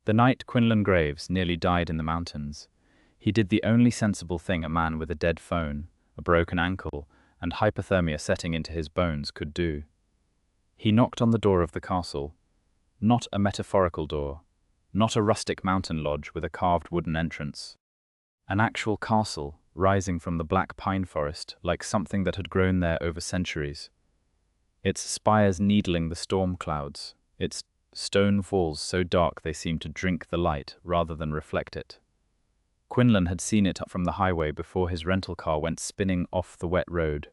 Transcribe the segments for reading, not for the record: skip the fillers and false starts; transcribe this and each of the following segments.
The night Quinlan Graves nearly died in the mountains, he did the only sensible thing a man with a dead phone, a broken ankle, and hypothermia setting into his bones could do. He knocked on the door of the castle. Not a metaphorical door, not a rustic mountain lodge with a carved wooden entrance. An actual castle, rising from the black pine forest like something that had grown there over centuries. Its spires needling the storm clouds, its stone walls so dark they seemed to drink the light rather than reflect it. Quinlan had seen it from the highway before his rental car went spinning off the wet road,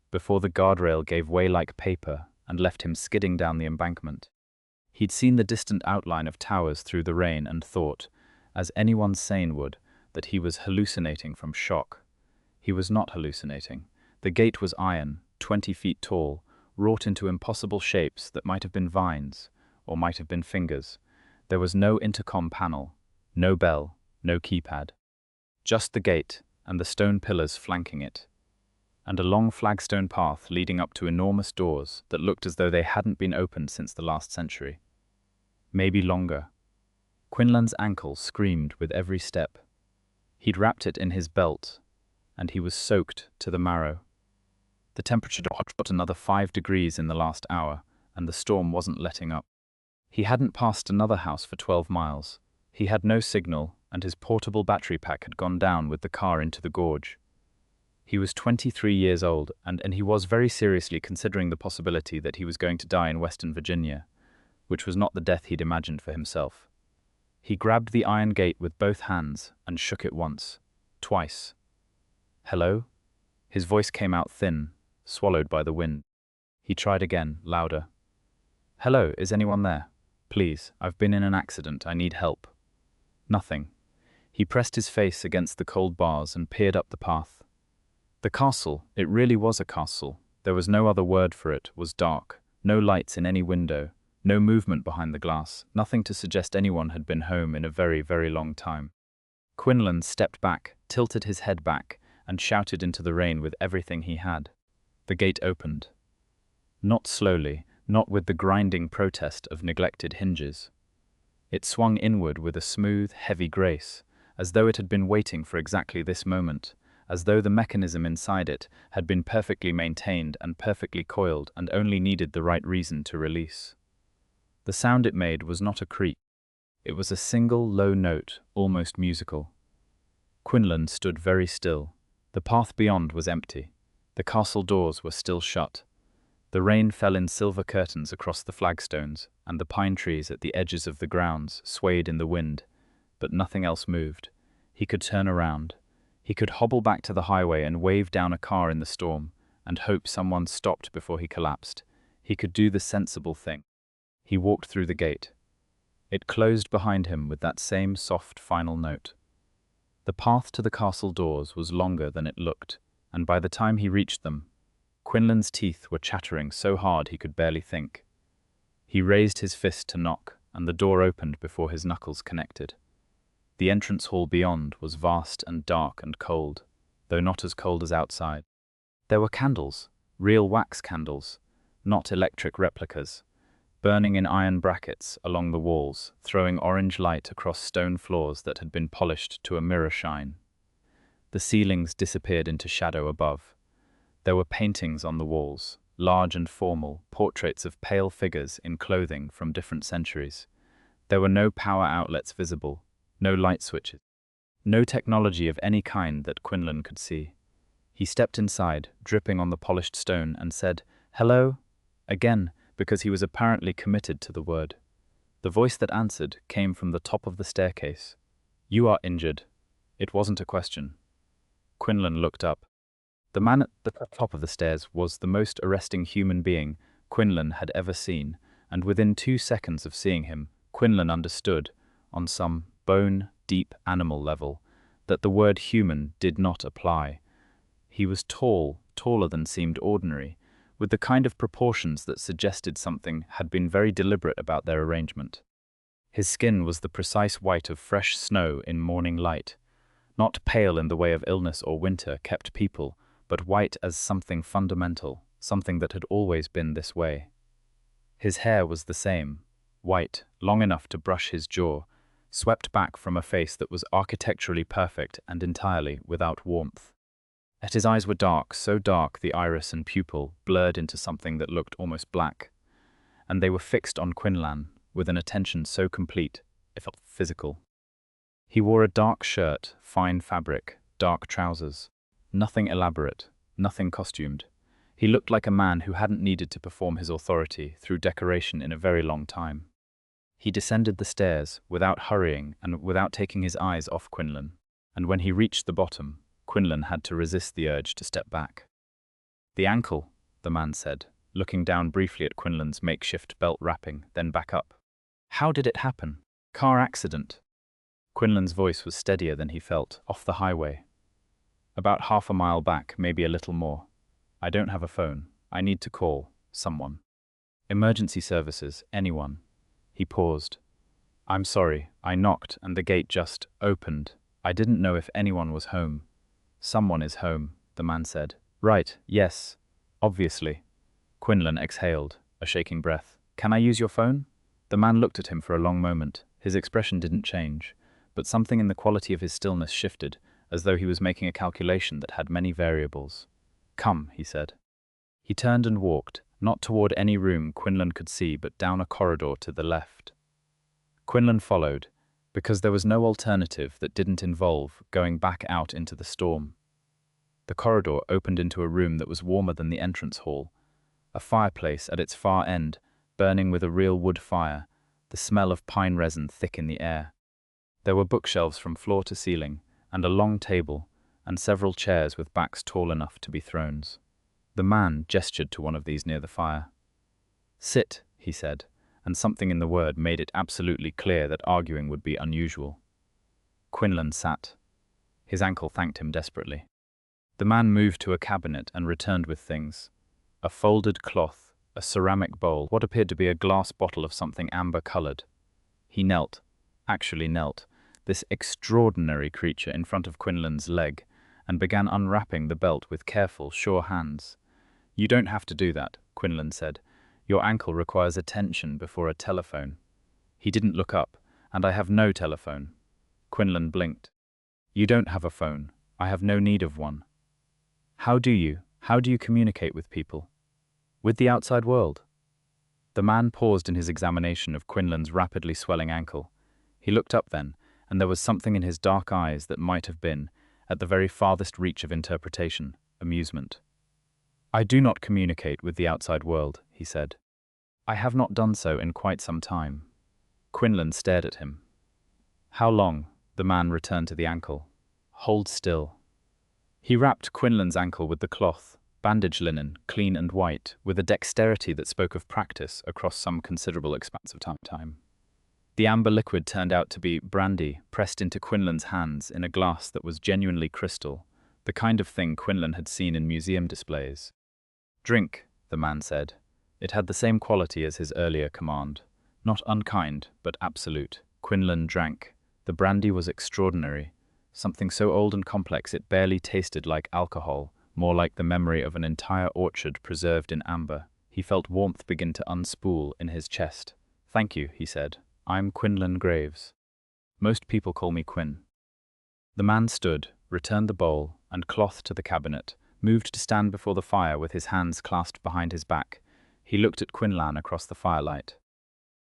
before the guardrail gave way like paper and left him skidding down the embankment. He'd seen the distant outline of towers through the rain and thought, as anyone sane would, that he was hallucinating from shock. He was not hallucinating. The gate was iron, 20 feet tall, wrought into impossible shapes that might have been vines, or might have been fingers. There was no intercom panel, no bell, no keypad. Just the gate and the stone pillars flanking it, and a long flagstone path leading up to enormous doors that looked as though they hadn't been opened since the last century. Maybe longer. Quinlan's ankle screamed with every step. He'd wrapped it in his belt, and he was soaked to the marrow. The temperature dropped another 5 degrees in the last hour, and the storm wasn't letting up. He hadn't passed another house for 12 miles. He had no signal, and his portable battery pack had gone down with the car into the gorge. He was 23 years old, and he was very seriously considering the possibility that he was going to die in Western Virginia, which was not the death he'd imagined for himself. He grabbed the iron gate with both hands and shook it once, twice. "Hello?" His voice came out thin, swallowed by the wind. He tried again, louder. "Hello, is anyone there? Please, I've been in an accident, I need help." Nothing. He pressed his face against the cold bars and peered up the path. The castle, it really was a castle, there was no other word for it, was dark, no lights in any window, no movement behind the glass, nothing to suggest anyone had been home in a very, very long time. Quinlan stepped back, tilted his head back, and shouted into the rain with everything he had. The gate opened. Not slowly, not with the grinding protest of neglected hinges. It swung inward with a smooth, heavy grace, as though it had been waiting for exactly this moment, as though the mechanism inside it had been perfectly maintained and perfectly coiled and only needed the right reason to release. The sound it made was not a creak. It was a single low note, almost musical. Quinlan stood very still. The path beyond was empty. The castle doors were still shut. The rain fell in silver curtains across the flagstones, and the pine trees at the edges of the grounds swayed in the wind, but nothing else moved. He could turn around. He could hobble back to the highway and wave down a car in the storm, and hope someone stopped before he collapsed. He could do the sensible thing. He walked through the gate. It closed behind him with that same soft final note. The path to the castle doors was longer than it looked, and by the time he reached them, Quinlan's teeth were chattering so hard he could barely think. He raised his fist to knock, and the door opened before his knuckles connected. The entrance hall beyond was vast and dark and cold, though not as cold as outside. There were candles, real wax candles, not electric replicas, burning in iron brackets along the walls, throwing orange light across stone floors that had been polished to a mirror shine. The ceilings disappeared into shadow above. There were paintings on the walls, large and formal, portraits of pale figures in clothing from different centuries. There were no power outlets visible, no light switches, no technology of any kind that Quinlan could see. He stepped inside, dripping on the polished stone, and said, "Hello?" again, because he was apparently committed to the word. The voice that answered came from the top of the staircase. "You are injured." It wasn't a question. Quinlan looked up. The man at the top of the stairs was the most arresting human being Quinlan had ever seen, and within 2 seconds of seeing him, Quinlan understood, on some bone-deep animal level, that the word human did not apply. He was tall, taller than seemed ordinary, with the kind of proportions that suggested something had been very deliberate about their arrangement. His skin was the precise white of fresh snow in morning light, not pale in the way of illness or winter kept people, but white as something fundamental, something that had always been this way. His hair was the same, white, long enough to brush his jaw, swept back from a face that was architecturally perfect and entirely without warmth. Yet his eyes were dark, so dark the iris and pupil blurred into something that looked almost black, and they were fixed on Quinlan with an attention so complete it felt physical. He wore a dark shirt, fine fabric, dark trousers. Nothing elaborate, nothing costumed. He looked like a man who hadn't needed to perform his authority through decoration in a very long time. He descended the stairs without hurrying and without taking his eyes off Quinlan, and when he reached the bottom, Quinlan had to resist the urge to step back. "The ankle," the man said, looking down briefly at Quinlan's makeshift belt wrapping, then back up. "How did it happen? Car accident." Quinlan's voice was steadier than he felt, off the highway. "About half a mile back, maybe a little more. I don't have a phone. I need to call someone. Emergency services, anyone." He paused. "I'm sorry, I knocked and the gate just opened. I didn't know if anyone was home." "Someone is home," the man said. "Right, yes, obviously." Quinlan exhaled, a shaking breath. "Can I use your phone?" The man looked at him for a long moment. His expression didn't change, but something in the quality of his stillness shifted, as though he was making a calculation that had many variables. "Come," he said. He turned and walked, not toward any room Quinlan could see, but down a corridor to the left. Quinlan followed, because there was no alternative that didn't involve going back out into the storm. The corridor opened into a room that was warmer than the entrance hall, a fireplace at its far end, burning with a real wood fire, the smell of pine resin thick in the air. There were bookshelves from floor to ceiling, and a long table, and several chairs with backs tall enough to be thrones. The man gestured to one of these near the fire. "Sit," he said, and something in the word made it absolutely clear that arguing would be unusual. Quinlan sat. His ankle thanked him desperately. The man moved to a cabinet and returned with things. A folded cloth, a ceramic bowl, what appeared to be a glass bottle of something amber-colored. He knelt, actually knelt, this extraordinary creature in front of Quinlan's leg, and began unwrapping the belt with careful, sure hands. "You don't have to do that," Quinlan said. "Your ankle requires attention before a telephone." He didn't look up, "And I have no telephone." Quinlan blinked. "You don't have a phone. I have no need of one." How do you communicate with people? With the outside world?" The man paused in his examination of Quinlan's rapidly swelling ankle. He looked up then, and there was something in his dark eyes that might have been, at the very farthest reach of interpretation, amusement. "I do not communicate with the outside world," he said. "I have not done so in quite some time." Quinlan stared at him. "How long?" The man returned to the ankle. "Hold still." He wrapped Quinlan's ankle with the cloth, bandage linen, clean and white, with a dexterity that spoke of practice across some considerable expanse of time. The amber liquid turned out to be brandy pressed into Quinlan's hands in a glass that was genuinely crystal, the kind of thing Quinlan had seen in museum displays. "Drink," the man said. It had the same quality as his earlier command. Not unkind, but absolute. Quinlan drank. The brandy was extraordinary. Something so old and complex it barely tasted like alcohol, more like the memory of an entire orchard preserved in amber. He felt warmth begin to unspool in his chest. "Thank you," he said. "I'm Quinlan Graves. Most people call me Quinn." The man stood, returned the bowl and cloth to the cabinet, moved to stand before the fire with his hands clasped behind his back. He looked at Quinlan across the firelight.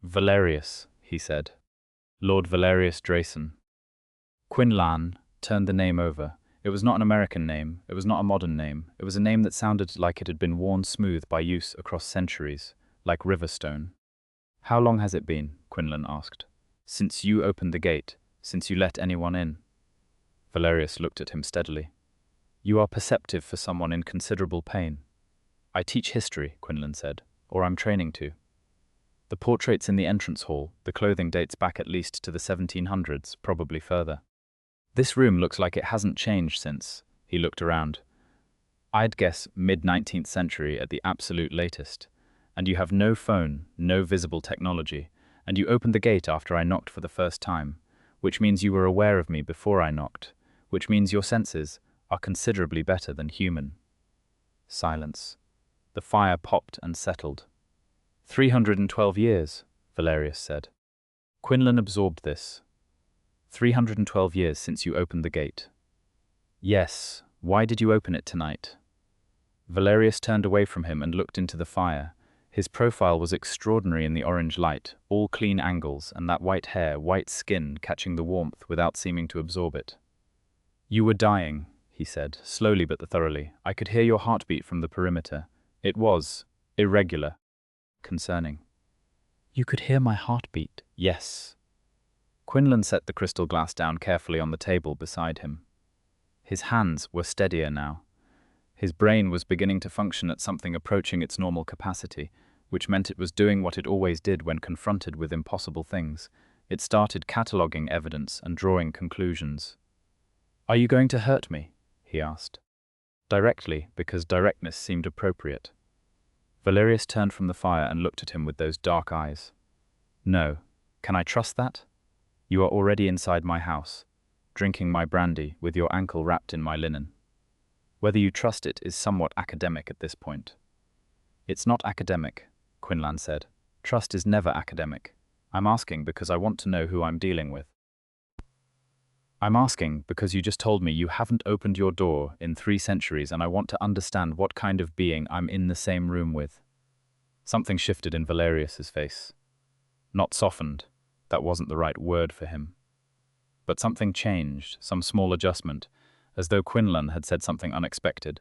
"Valerius," he said. "Lord Valerius Drayson." Quinlan turned the name over. It was not an American name. It was not a modern name. It was a name that sounded like it had been worn smooth by use across centuries, like Riverstone. "How long has it been?" Quinlan asked. "Since you opened the gate, since you let anyone in?" Valerius looked at him steadily. "You are perceptive for someone in considerable pain." "I teach history," Quinlan said, "or I'm training to. The portraits in the entrance hall, the clothing dates back at least to the 1700s, probably further. This room looks like it hasn't changed since." He looked around. "I'd guess mid-19th century at the absolute latest. And you have no phone, no visible technology, and you opened the gate after I knocked for the first time, which means you were aware of me before I knocked, which means your senses are considerably better than human." Silence. The fire popped and settled. 312 years, Valerius said. Quinlan absorbed this. 312 years since you opened the gate. Yes, why did you open it tonight? Valerius turned away from him and looked into the fire. His profile was extraordinary in the orange light, all clean angles, and that white hair, white skin, catching the warmth without seeming to absorb it. You were dying, he said, slowly but thoroughly. I could hear your heartbeat from the perimeter. It was irregular, concerning. You could hear my heartbeat? Yes. Quinlan set the crystal glass down carefully on the table beside him. His hands were steadier now. His brain was beginning to function at something approaching its normal capacity, which meant it was doing what it always did when confronted with impossible things. It started cataloguing evidence and drawing conclusions. Are you going to hurt me? He asked. Directly, because directness seemed appropriate. Valerius turned from the fire and looked at him with those dark eyes. No. Can I trust that? You are already inside my house, drinking my brandy with your ankle wrapped in my linen. Whether you trust it is somewhat academic at this point. It's not academic, Quinlan said. Trust is never academic. I'm asking because I want to know who I'm dealing with. I'm asking because you just told me you haven't opened your door in 3 centuries and I want to understand what kind of being I'm in the same room with. Something shifted in Valerius's face. Not softened. That wasn't the right word for him. But something changed, some small adjustment, as though Quinlan had said something unexpected.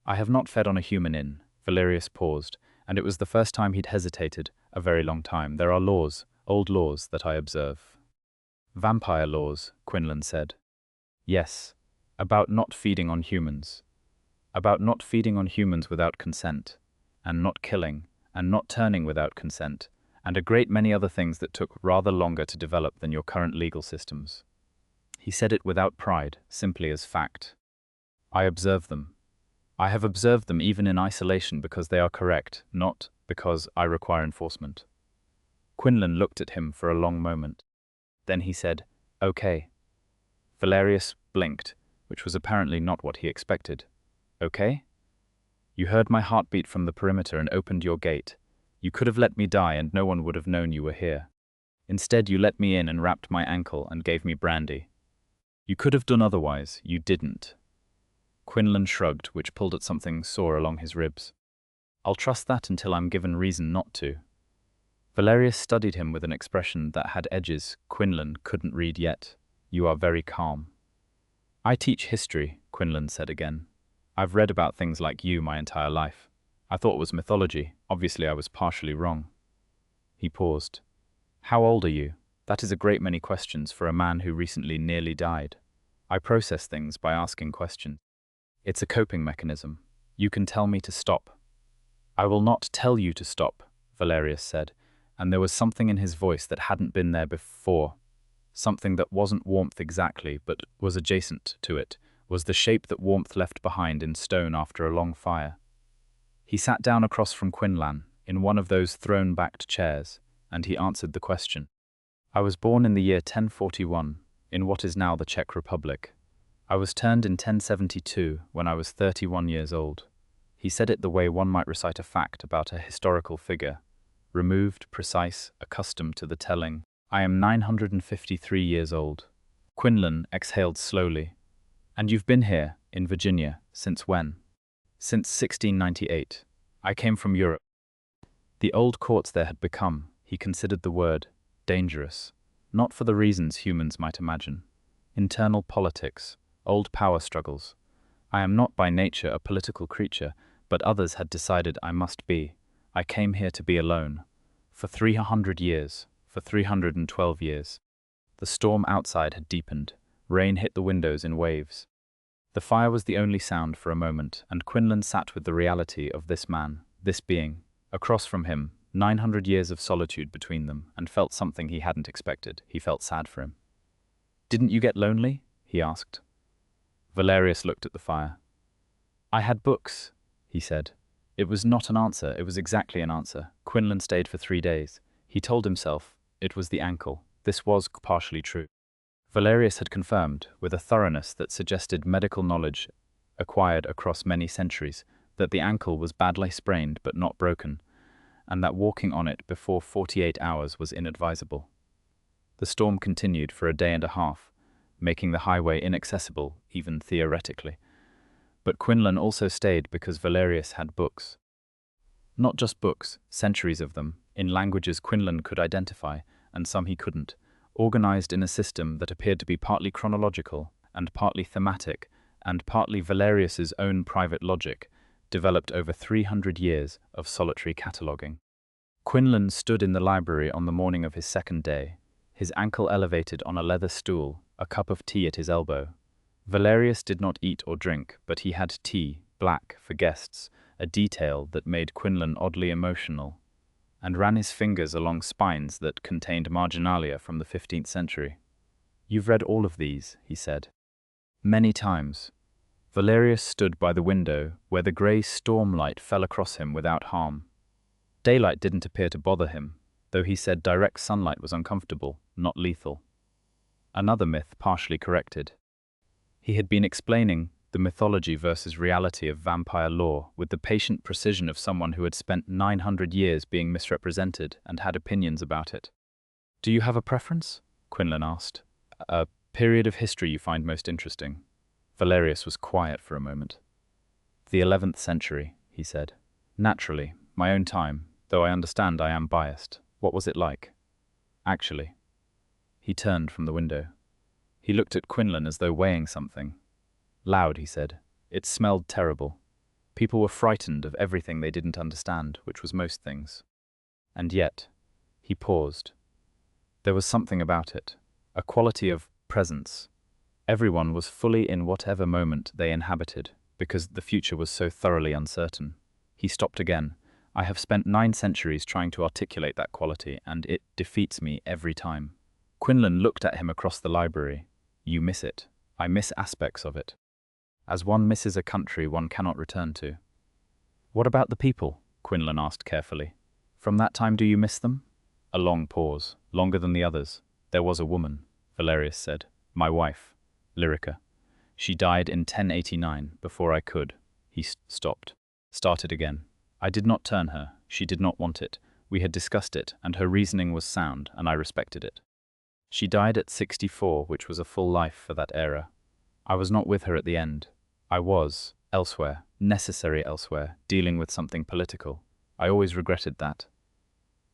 I have not fed on a human inn. Valerius paused, and it was the first time he'd hesitated a very long time. There are laws, old laws, that I observe. Vampire laws, Quinlan said. Yes, about not feeding on humans. About not feeding on humans without consent, and not killing, and not turning without consent, and a great many other things that took rather longer to develop than your current legal systems. He said it without pride, simply as fact. I observe them. I have observed them even in isolation because they are correct, not because I require enforcement. Quinlan looked at him for a long moment. Then he said, Okay. Valerius blinked, which was apparently not what he expected. Okay? You heard my heartbeat from the perimeter and opened your gate. You could have let me die and no one would have known you were here. Instead, you let me in and wrapped my ankle and gave me brandy. You could have done otherwise. You didn't. Quinlan shrugged, which pulled at something sore along his ribs. I'll trust that until I'm given reason not to. Valerius studied him with an expression that had edges Quinlan couldn't read yet. You are very calm. I teach history, Quinlan said again. I've read about things like you my entire life. I thought it was mythology. Obviously, I was partially wrong. He paused. How old are you? That is a great many questions for a man who recently nearly died. I process things by asking questions. It's a coping mechanism. You can tell me to stop. I will not tell you to stop, Valerius said, and there was something in his voice that hadn't been there before. Something that wasn't warmth exactly, but was adjacent to it, was the shape that warmth left behind in stone after a long fire. He sat down across from Quinlan, in one of those thrown-backed chairs, and he answered the question. I was born in the year 1041, in what is now the Czech Republic. I was turned in 1072, when I was 31 years old. He said it the way one might recite a fact about a historical figure. Removed, precise, accustomed to the telling. I am 953 years old. Quinlan exhaled slowly. And you've been here, in Virginia, since when? Since 1698. I came from Europe. The old courts there had become, he considered the word, dangerous. Not for the reasons humans might imagine. Internal politics, old power struggles. I am not by nature a political creature, but others had decided I must be. I came here to be alone. For 300 years, for 312 years. The storm outside had deepened. Rain hit the windows in waves. The fire was the only sound for a moment, and Quinlan sat with the reality of this man, this being. Across from him, 900 years of solitude between them, and felt something he hadn't expected. He felt sad for him. Didn't you get lonely? He asked. Valerius looked at the fire. I had books, he said. It was not an answer, it was exactly an answer. Quinlan stayed for 3 days. He told himself it was the ankle. This was partially true. Valerius had confirmed, with a thoroughness that suggested medical knowledge acquired across many centuries, that the ankle was badly sprained but not broken, and that walking on it before 48 hours was inadvisable. The storm continued for a day and a half, making the highway inaccessible, even theoretically. But Quinlan also stayed because Valerius had books. Not just books, centuries of them, in languages Quinlan could identify, and some he couldn't, organized in a system that appeared to be partly chronological, and partly thematic, and partly Valerius's own private logic, developed over 300 years of solitary cataloguing. Quinlan stood in the library on the morning of his second day, his ankle elevated on a leather stool, a cup of tea at his elbow. Valerius did not eat or drink, but he had tea, black, for guests, a detail that made Quinlan oddly emotional, and ran his fingers along spines that contained marginalia from the 15th century. "You've read all of these," he said. "Many times." Valerius stood by the window, where the grey stormlight fell across him without harm. Daylight didn't appear to bother him, though he said direct sunlight was uncomfortable, not lethal. Another myth partially corrected. He had been explaining the mythology versus reality of vampire lore with the patient precision of someone who had spent 900 years being misrepresented and had opinions about it. "Do you have a preference?" Quinlan asked. "A period of history you find most interesting?" Valerius was quiet for a moment. "The 11th century," he said. "Naturally, my own time, though I understand I am biased. What was it like?" "Actually." He turned from the window. He looked at Quinlan as though weighing something. "Loud," he said. "It smelled terrible. People were frightened of everything they didn't understand, which was most things. And yet," he paused, "there was something about it, a quality of presence. Everyone was fully in whatever moment they inhabited, because the future was so thoroughly uncertain." He stopped again. "I have spent 9 centuries trying to articulate that quality, and it defeats me every time." Quinlan looked at him across the library. "You miss it. I miss aspects of it. As one misses a country one cannot return to." "What about the people?" Quinlan asked carefully. "From that time do you miss them?" A long pause, longer than the others. "There was a woman," Valerius said. "My wife, Lyrica. She died in 1089, before I could." He stopped. Started again. "I did not turn her. She did not want it. We had discussed it, and her reasoning was sound, and I respected it. She died at 64, which was a full life for that era. I was not with her at the end. I was, elsewhere, necessary elsewhere, dealing with something political. I always regretted that."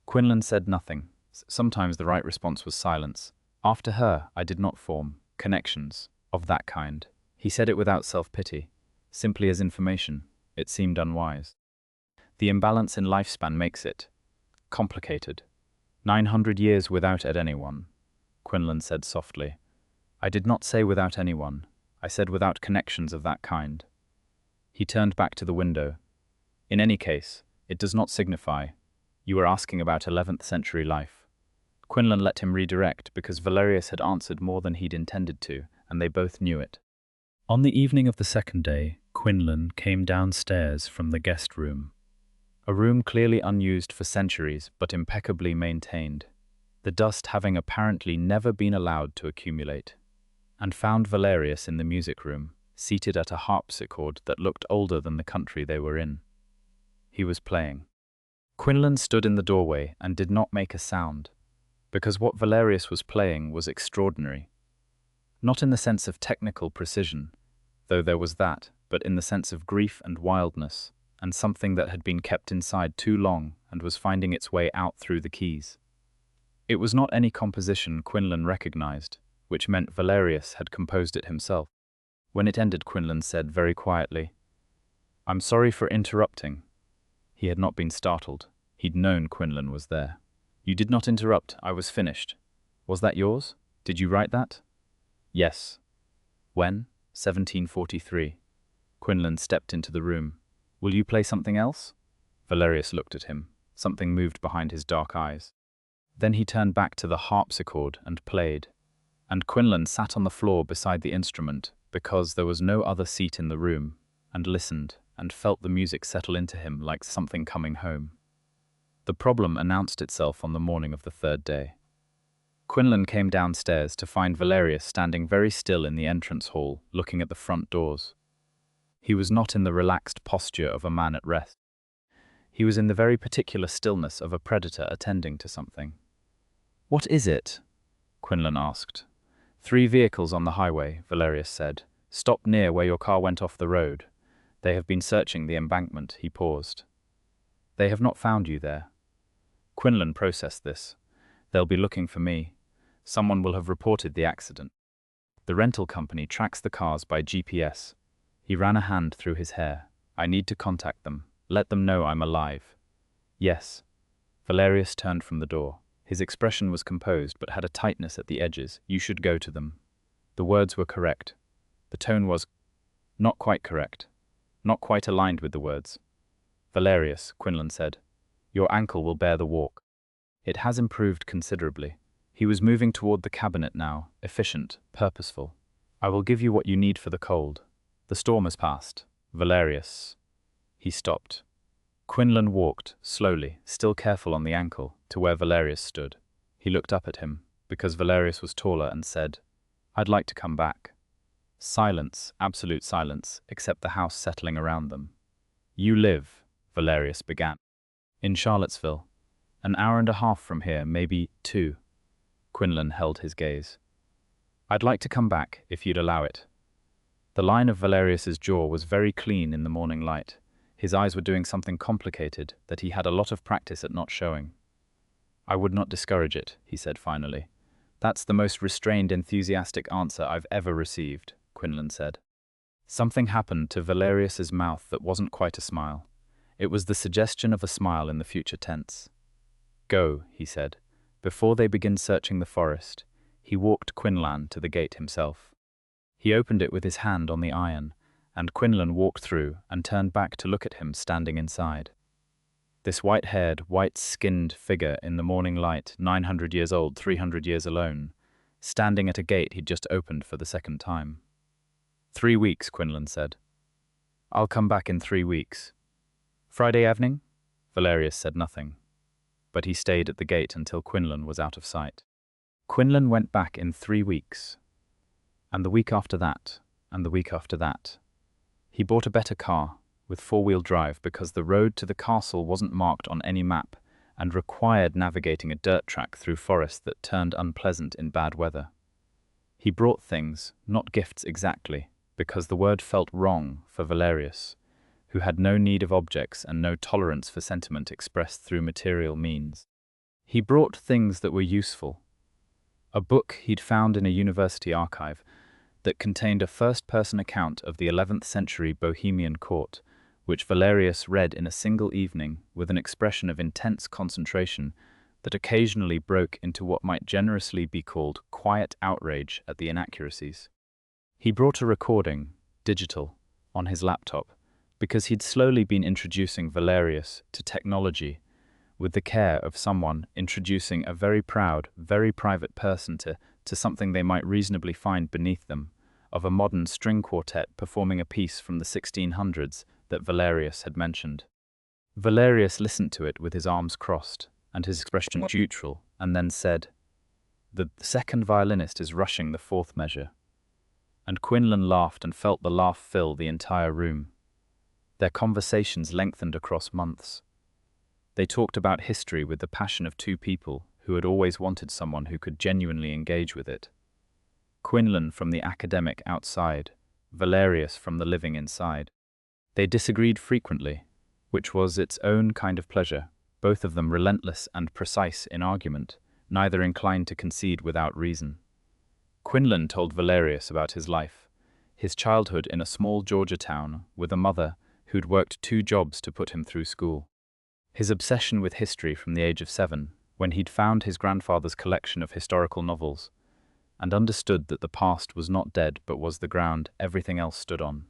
Quinlan said nothing. Sometimes the right response was silence. "After her, I did not form connections of that kind." He said it without self-pity, simply as information. It seemed unwise. "The imbalance in lifespan makes it complicated. 900 years without anyone," Quinlan said softly. "I did not say without anyone. I said without connections of that kind." He turned back to the window. "In any case, it does not signify. You were asking about 11th century life." Quinlan let him redirect because Valerius had answered more than he'd intended to, and they both knew it. On the evening of the second day, Quinlan came downstairs from the guest room. A room clearly unused for centuries, but impeccably maintained, the dust having apparently never been allowed to accumulate, and found Valerius in the music room, seated at a harpsichord that looked older than the country they were in. He was playing. Quinlan stood in the doorway and did not make a sound, because what Valerius was playing was extraordinary. Not in the sense of technical precision, though there was that, but in the sense of grief and wildness, and something that had been kept inside too long and was finding its way out through the keys. It was not any composition Quinlan recognized, which meant Valerius had composed it himself. When it ended, Quinlan said very quietly, "I'm sorry for interrupting." He had not been startled. He'd known Quinlan was there. "You did not interrupt. I was finished." "Was that yours? Did you write that?" "Yes." "When?" 1743. Quinlan stepped into the room. "Will you play something else?" Valerius looked at him. Something moved behind his dark eyes. Then he turned back to the harpsichord and played. And Quinlan sat on the floor beside the instrument because there was no other seat in the room, and listened and felt the music settle into him like something coming home. The problem announced itself on the morning of the third day. Quinlan came downstairs to find Valerius standing very still in the entrance hall, looking at the front doors. He was not in the relaxed posture of a man at rest. He was in the very particular stillness of a predator attending to something. "What is it?" Quinlan asked. 3 vehicles on the highway, Valerius said. Stopped near where your car went off the road. They have been searching the embankment. He paused. They have not found you there. Quinlan processed this. They'll be looking for me. Someone will have reported the accident. The rental company tracks the cars by GPS. He ran a hand through his hair. I need to contact them. Let them know I'm alive. Yes. Valerius turned from the door. His expression was composed but had a tightness at the edges. You should go to them. The words were correct. The tone was not quite correct. Not quite aligned with the words. Valerius, Quinlan said, your ankle will bear the walk. It has improved considerably. He was moving toward the cabinet now, efficient, purposeful. I will give you what you need for the cold. The storm has passed. Valerius. He stopped. Quinlan walked, slowly, still careful on the ankle, to where Valerius stood. He looked up at him, because Valerius was taller, and said, I'd like to come back. Silence, absolute silence, except the house settling around them. You live, Valerius began. In Charlottesville. An hour and a half from here, maybe 2. Quinlan held his gaze. I'd like to come back, if you'd allow it. The line of Valerius's jaw was very clean in the morning light. His eyes were doing something complicated that he had a lot of practice at not showing. I would not discourage it, he said finally. That's the most restrained, enthusiastic answer I've ever received, Quinlan said. Something happened to Valerius's mouth that wasn't quite a smile. It was the suggestion of a smile in the future tense. Go, he said. Before they begin searching the forest, he walked Quinlan to the gate himself. He opened it with his hand on the iron, and Quinlan walked through and turned back to look at him standing inside. This white-haired, white-skinned figure in the morning light, 900 years old, 300 years alone, standing at a gate he'd just opened for the second time. 3 weeks, Quinlan said. I'll come back in 3 weeks. Friday evening? Valerius said nothing, but he stayed at the gate until Quinlan was out of sight. Quinlan went back in 3 weeks, and the week after that, and the week after that. He bought a better car, with 4-wheel drive, because the road to the castle wasn't marked on any map and required navigating a dirt track through forest that turned unpleasant in bad weather. He brought things, not gifts exactly, because the word felt wrong for Valerius, who had no need of objects and no tolerance for sentiment expressed through material means. He brought things that were useful. A book he'd found in a university archive that contained a first-person account of the 11th century Bohemian court, which Valerius read in a single evening with an expression of intense concentration that occasionally broke into what might generously be called quiet outrage at the inaccuracies. He brought a recording, digital, on his laptop, because he'd slowly been introducing Valerius to technology with the care of someone introducing a very proud, very private person to something they might reasonably find beneath them, of a modern string quartet performing a piece from the 1600s that Valerius had mentioned. Valerius listened to it with his arms crossed and his expression neutral, and then said, The second violinist is rushing the 4th measure. And Quinlan laughed and felt the laugh fill the entire room. Their conversations lengthened across months. They talked about history with the passion of 2 people who had always wanted someone who could genuinely engage with it. Quinlan from the academic outside, Valerius from the living inside. They disagreed frequently, which was its own kind of pleasure, both of them relentless and precise in argument, neither inclined to concede without reason. Quinlan told Valerius about his life, his childhood in a small Georgia town with a mother who'd worked 2 jobs to put him through school. His obsession with history from the age of 7, when he'd found his grandfather's collection of historical novels, and understood that the past was not dead but was the ground everything else stood on.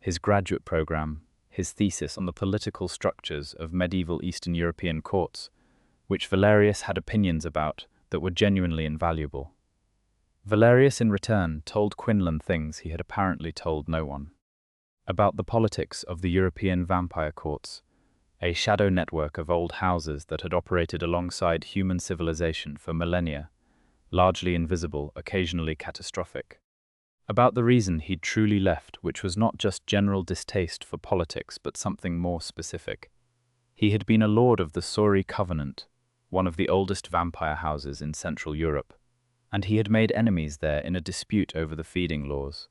His graduate program, his thesis on the political structures of medieval Eastern European courts, which Valerius had opinions about that were genuinely invaluable. Valerius, in return, told Quinlan things he had apparently told no one. About the politics of the European vampire courts, a shadow network of old houses that had operated alongside human civilization for millennia, largely invisible, occasionally catastrophic. About the reason he'd truly left, which was not just general distaste for politics, but something more specific. He had been a lord of the Sori Covenant, one of the oldest vampire houses in Central Europe. And he had made enemies there in a dispute over the feeding laws.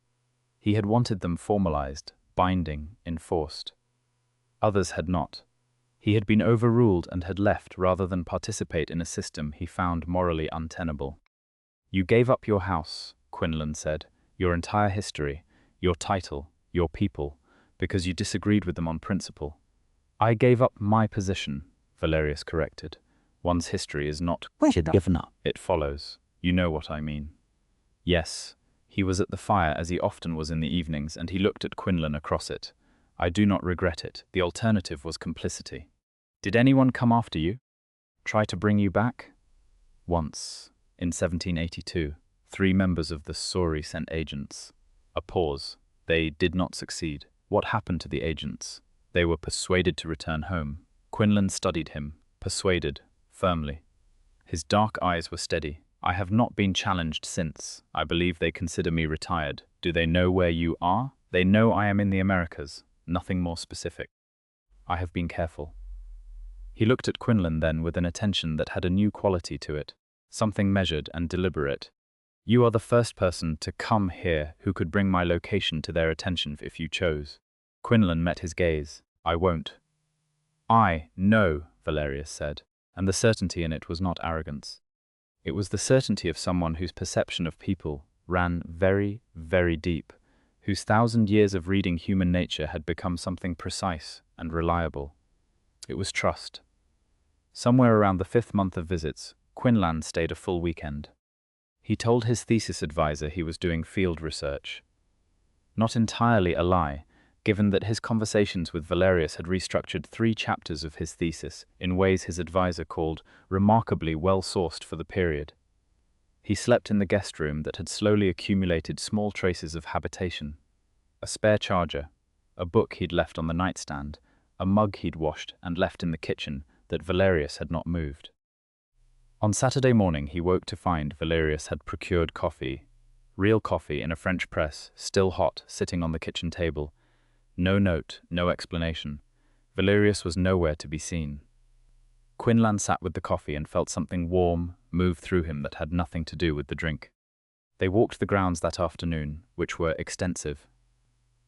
He had wanted them formalized, binding, enforced. Others had not. He had been overruled and had left rather than participate in a system he found morally untenable. "You gave up your house," Quinlan said, "your entire history, your title, your people, because you disagreed with them on principle." "I gave up my position," Valerius corrected. "One's history is not given up. It follows. You know what I mean." Yes, he was at the fire as he often was in the evenings, and he looked at Quinlan across it. "I do not regret it. The alternative was complicity." "Did anyone come after you? Try to bring you back?" "Once, in 1782, 3 members of the Sori sent agents." A pause. "They did not succeed." "What happened to the agents?" "They were persuaded to return home." Quinlan studied him, persuaded, firmly. His dark eyes were steady. "I have not been challenged since. I believe they consider me retired." "Do they know where you are?" "They know I am in the Americas. Nothing more specific." "I have been careful." He looked at Quinlan then with an attention that had a new quality to it, something measured and deliberate. "You are the first person to come here who could bring my location to their attention if you chose." Quinlan met his gaze. "I won't." "I know," Valerius said, and the certainty in it was not arrogance. It was the certainty of someone whose perception of people ran very, very deep, whose 1,000 years of reading human nature had become something precise and reliable. It was trust. Somewhere around the 5th month of visits, Quinlan stayed a full weekend. He told his thesis advisor he was doing field research. Not entirely a lie, given that his conversations with Valerius had restructured 3 chapters of his thesis in ways his advisor called remarkably well-sourced for the period. He slept in the guest room that had slowly accumulated small traces of habitation. A spare charger, a book he'd left on the nightstand, a mug he'd washed and left in the kitchen that Valerius had not moved. On Saturday morning he woke to find Valerius had procured coffee, real coffee in a French press, still hot, sitting on the kitchen table. No note, no explanation. Valerius was nowhere to be seen. Quinlan sat with the coffee and felt something warm move through him that had nothing to do with the drink. They walked the grounds that afternoon, which were extensive.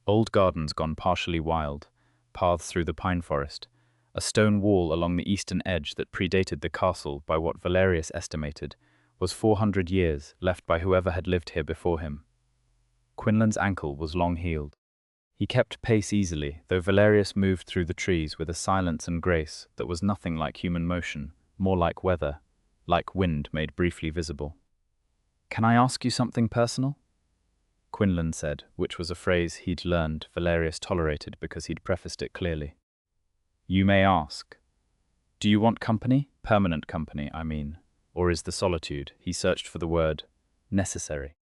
Old gardens gone partially wild, paths through the pine forest, a stone wall along the eastern edge that predated the castle by what Valerius estimated was 400 years left by whoever had lived here before him. Quinlan's ankle was long-heeled. He kept pace easily, though Valerius moved through the trees with a silence and grace that was nothing like human motion, more like weather, like wind made briefly visible. "Can I ask you something personal?" Quinlan said, which was a phrase he'd learned Valerius tolerated because he'd prefaced it clearly. "You may ask. Do you want company? Permanent company, I mean. Or is the solitude," he searched for the word, necessary?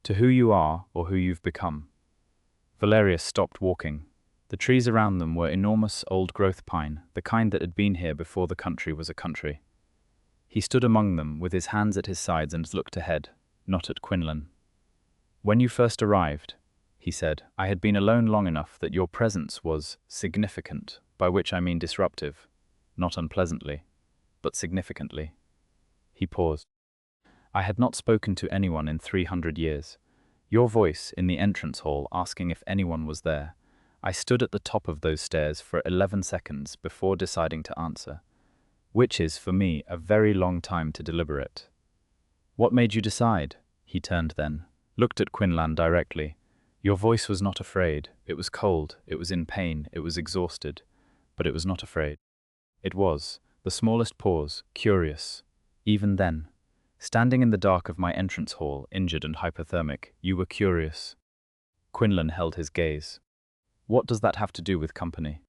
"To who you are or who you've become." Valerius stopped walking. The trees around them were enormous old-growth pine, the kind that had been here before the country was a country. He stood among them with his hands at his sides and looked ahead, not at Quinlan. "When you first arrived," he said, "I had been alone long enough that your presence was significant, by which I mean disruptive, not unpleasantly, but significantly." He paused. "I had not spoken to anyone in 300 years. Your voice in the entrance hall asking if anyone was there. I stood at the top of those stairs for 11 seconds before deciding to answer, which is, for me, a very long time to deliberate." "What made you decide?" He turned then, looked at Quinlan directly. "Your voice was not afraid. It was cold, it was in pain, it was exhausted, but it was not afraid." It was, the smallest pause, curious. Even then, standing in the dark of my entrance hall, injured and hypothermic, you were curious. Quinlan held his gaze. "What does that have to do with company?"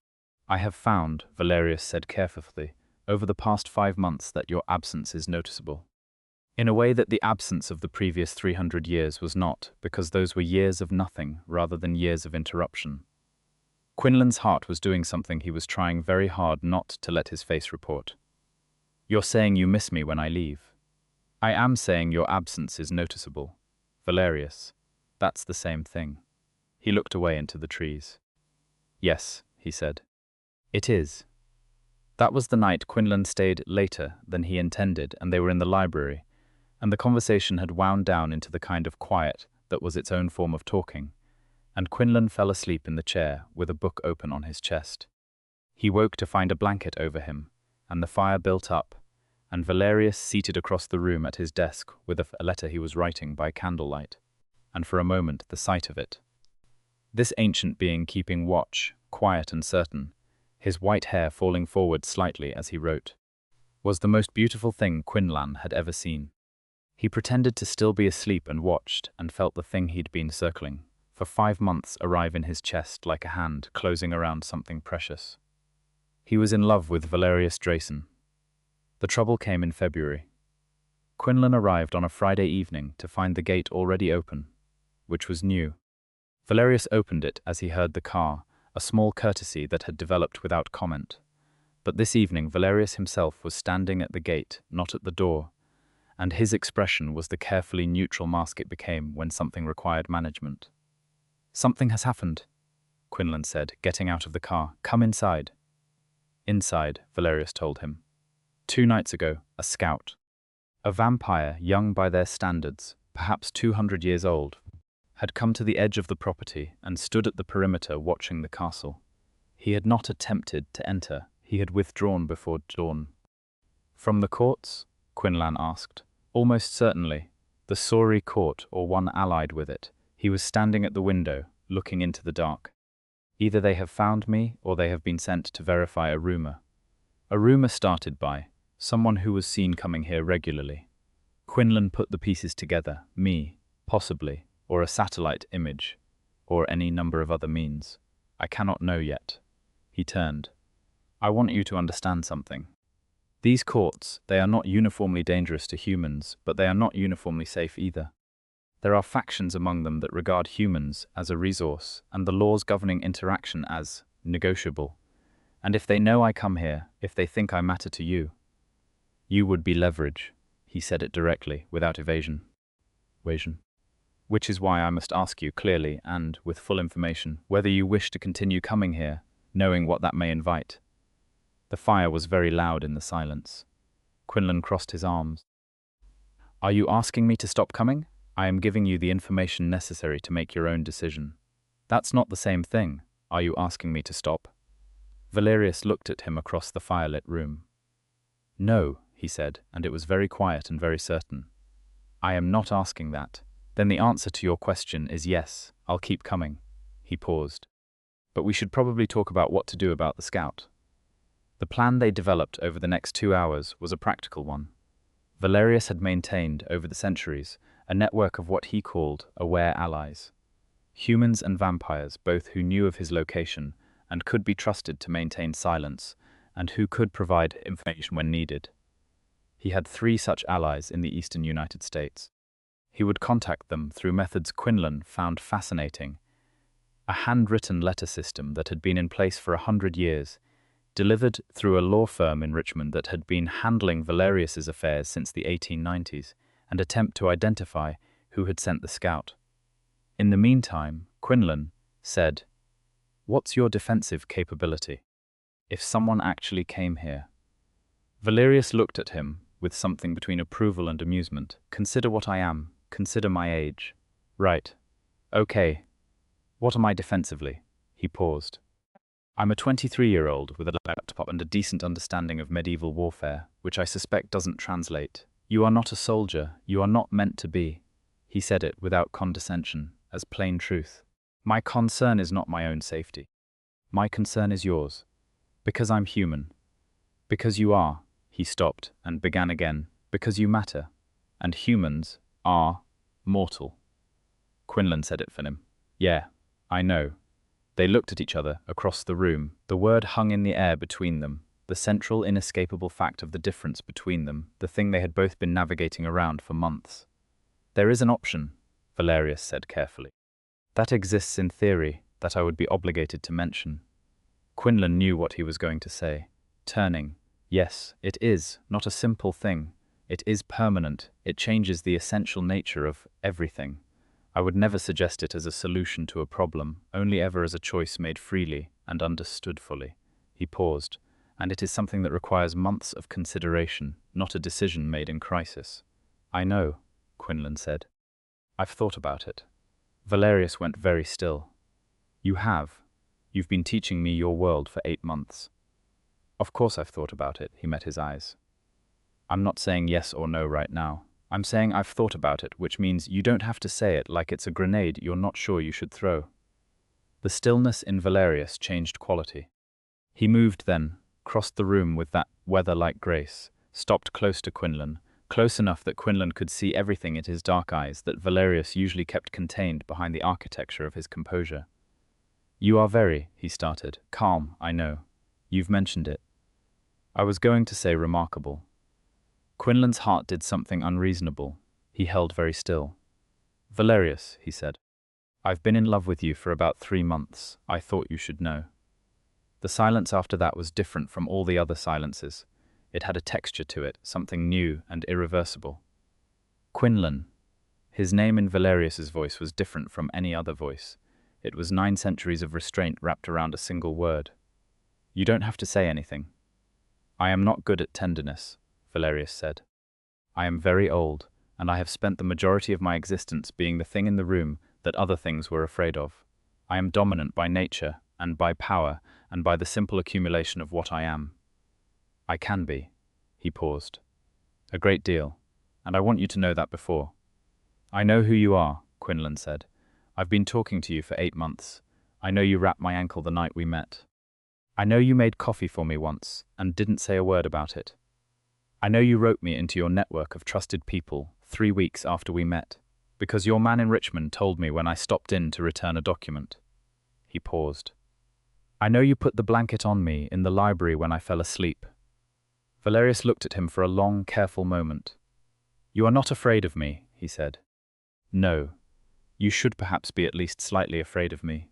"I have found," Valerius said carefully, "over the past 5 months that your absence is noticeable. In a way that the absence of the previous 300 years was not, because those were years of nothing rather than years of interruption." Quinlan's heart was doing something he was trying very hard not to let his face report. "You're saying you miss me when I leave?" "I am saying your absence is noticeable. Valerius, that's the same thing." He looked away into the trees. "Yes," he said. "It is." That was the night Quinlan stayed later than he intended, and they were in the library, and the conversation had wound down into the kind of quiet that was its own form of talking, and Quinlan fell asleep in the chair with a book open on his chest. He woke to find a blanket over him, and the fire built up, and Valerius seated across the room at his desk with a letter he was writing by candlelight, and for a moment the sight of it. This ancient being keeping watch, quiet and certain, his white hair falling forward slightly as he wrote, was the most beautiful thing Quinlan had ever seen. He pretended to still be asleep and watched, and felt the thing he'd been circling for 5 months arrive in his chest like a hand closing around something precious. He was in love with Valerius Drayson. The trouble came in February. Quinlan arrived on a Friday evening to find the gate already open, which was new. Valerius opened it as he heard the car, a small courtesy that had developed without comment. But this evening Valerius himself was standing at the gate, not at the door, and his expression was the carefully neutral mask it became when something required management. "Something has happened," Quinlan said, getting out of the car. "Come inside." "Inside," Valerius told him. 2 nights ago, a scout, a vampire young by their standards, perhaps 200 years old, had come to the edge of the property and stood at the perimeter watching the castle. He had not attempted to enter, he had withdrawn before dawn. "From the courts?" Quinlan asked. "Almost certainly. The Sori court, or one allied with it. He was standing at the window, looking into the dark. Either they have found me, or they have been sent to verify a rumor. A rumor started by someone who was seen coming here regularly." Quinlan put the pieces together. Me, possibly, or a satellite image, or any number of other means. I cannot know yet. He turned. "I want you to understand something. These courts, they are not uniformly dangerous to humans, but they are not uniformly safe either. There are factions among them that regard humans as a resource and the laws governing interaction as negotiable. And if they know I come here, if they think I matter to you, you would be leverage." He said it directly, without evasion. "Which is why I must ask you clearly and with full information whether you wish to continue coming here, knowing what that may invite." The fire was very loud in the silence. Quinlan crossed his arms. "Are you asking me to stop coming? I am giving you the information necessary to make your own decision." "That's not the same thing. Are you asking me to stop?" Valerius looked at him across the firelit room. "No," he said, and it was very quiet and very certain. "I am not asking that. Then the answer to your question is yes, I'll keep coming." He paused. "But we should probably talk about what to do about the scout." The plan they developed over the next 2 hours was a practical one. Valerius had maintained, over the centuries, a network of what he called aware allies. Humans and vampires, both who knew of his location and could be trusted to maintain silence, and who could provide information when needed. He had 3 such allies in the eastern United States. He would contact them through methods Quinlan found fascinating. A handwritten letter system that had been in place for 100 years, delivered through a law firm in Richmond that had been handling Valerius's affairs since the 1890s, and attempt to identify who had sent the scout. In the meantime, Quinlan said, "What's your defensive capability? If someone actually came here?" Valerius looked at him with something between approval and amusement. "Consider what I am. Consider my age." "Right. Okay. What am I defensively?" He paused. "I'm a 23-year-old with a laptop and a decent understanding of medieval warfare, which I suspect doesn't translate. You are not a soldier. You are not meant to be." He said it without condescension, as plain truth. "My concern is not my own safety. My concern is yours. Because I'm human. Because you are." He stopped and began again. "Because you matter. And humans are mortal." Quinlan said it for him. "Yeah, I know." They looked at each other across the room. The word hung in the air between them, the central, inescapable fact of the difference between them, the thing they had both been navigating around for months. "There is an option," Valerius said carefully. "That exists in theory, that I would be obligated to mention." Quinlan knew what he was going to say. Turning, "Yes, it is not a simple thing. It is permanent. It changes the essential nature of everything. I would never suggest it as a solution to a problem, only ever as a choice made freely and understood fully." He paused. "And it is something that requires months of consideration, not a decision made in crisis." I know, Quinlan said. I've thought about it. Valerius went very still. You have. You've been teaching me your world for 8 months. Of course I've thought about it, he met his eyes. I'm not saying yes or no right now. I'm saying I've thought about it, which means you don't have to say it like it's a grenade you're not sure you should throw. The stillness in Valerius changed quality. He moved then, crossed the room with that weather-like grace, stopped close to Quinlan, close enough that Quinlan could see everything in his dark eyes that Valerius usually kept contained behind the architecture of his composure. You are very, he started, calm, I know. You've mentioned it. I was going to say remarkable. Quinlan's heart did something unreasonable. He held very still. Valerius, he said, I've been in love with you for about 3 months. I thought you should know. The silence after that was different from all the other silences. It had a texture to it, something new and irreversible. Quinlan. His name in Valerius's voice was different from any other voice. It was 9 centuries of restraint wrapped around a single word. You don't have to say anything. I am not good at tenderness, Valerius said. I am very old, and I have spent the majority of my existence being the thing in the room that other things were afraid of. I am dominant by nature, and by power, and by the simple accumulation of what I am. I can be. He paused. A great deal, and I want you to know that before. I know who you are, Quinlan said. I've been talking to you for 8 months. I know you wrapped my ankle the night we met. I know you made coffee for me once, and didn't say a word about it. I know you wrote me into your network of trusted people 3 weeks after we met, because your man in Richmond told me when I stopped in to return a document. He paused. I know you put the blanket on me in the library when I fell asleep. Valerius looked at him for a long, careful moment. You are not afraid of me, he said. No. You should perhaps be at least slightly afraid of me.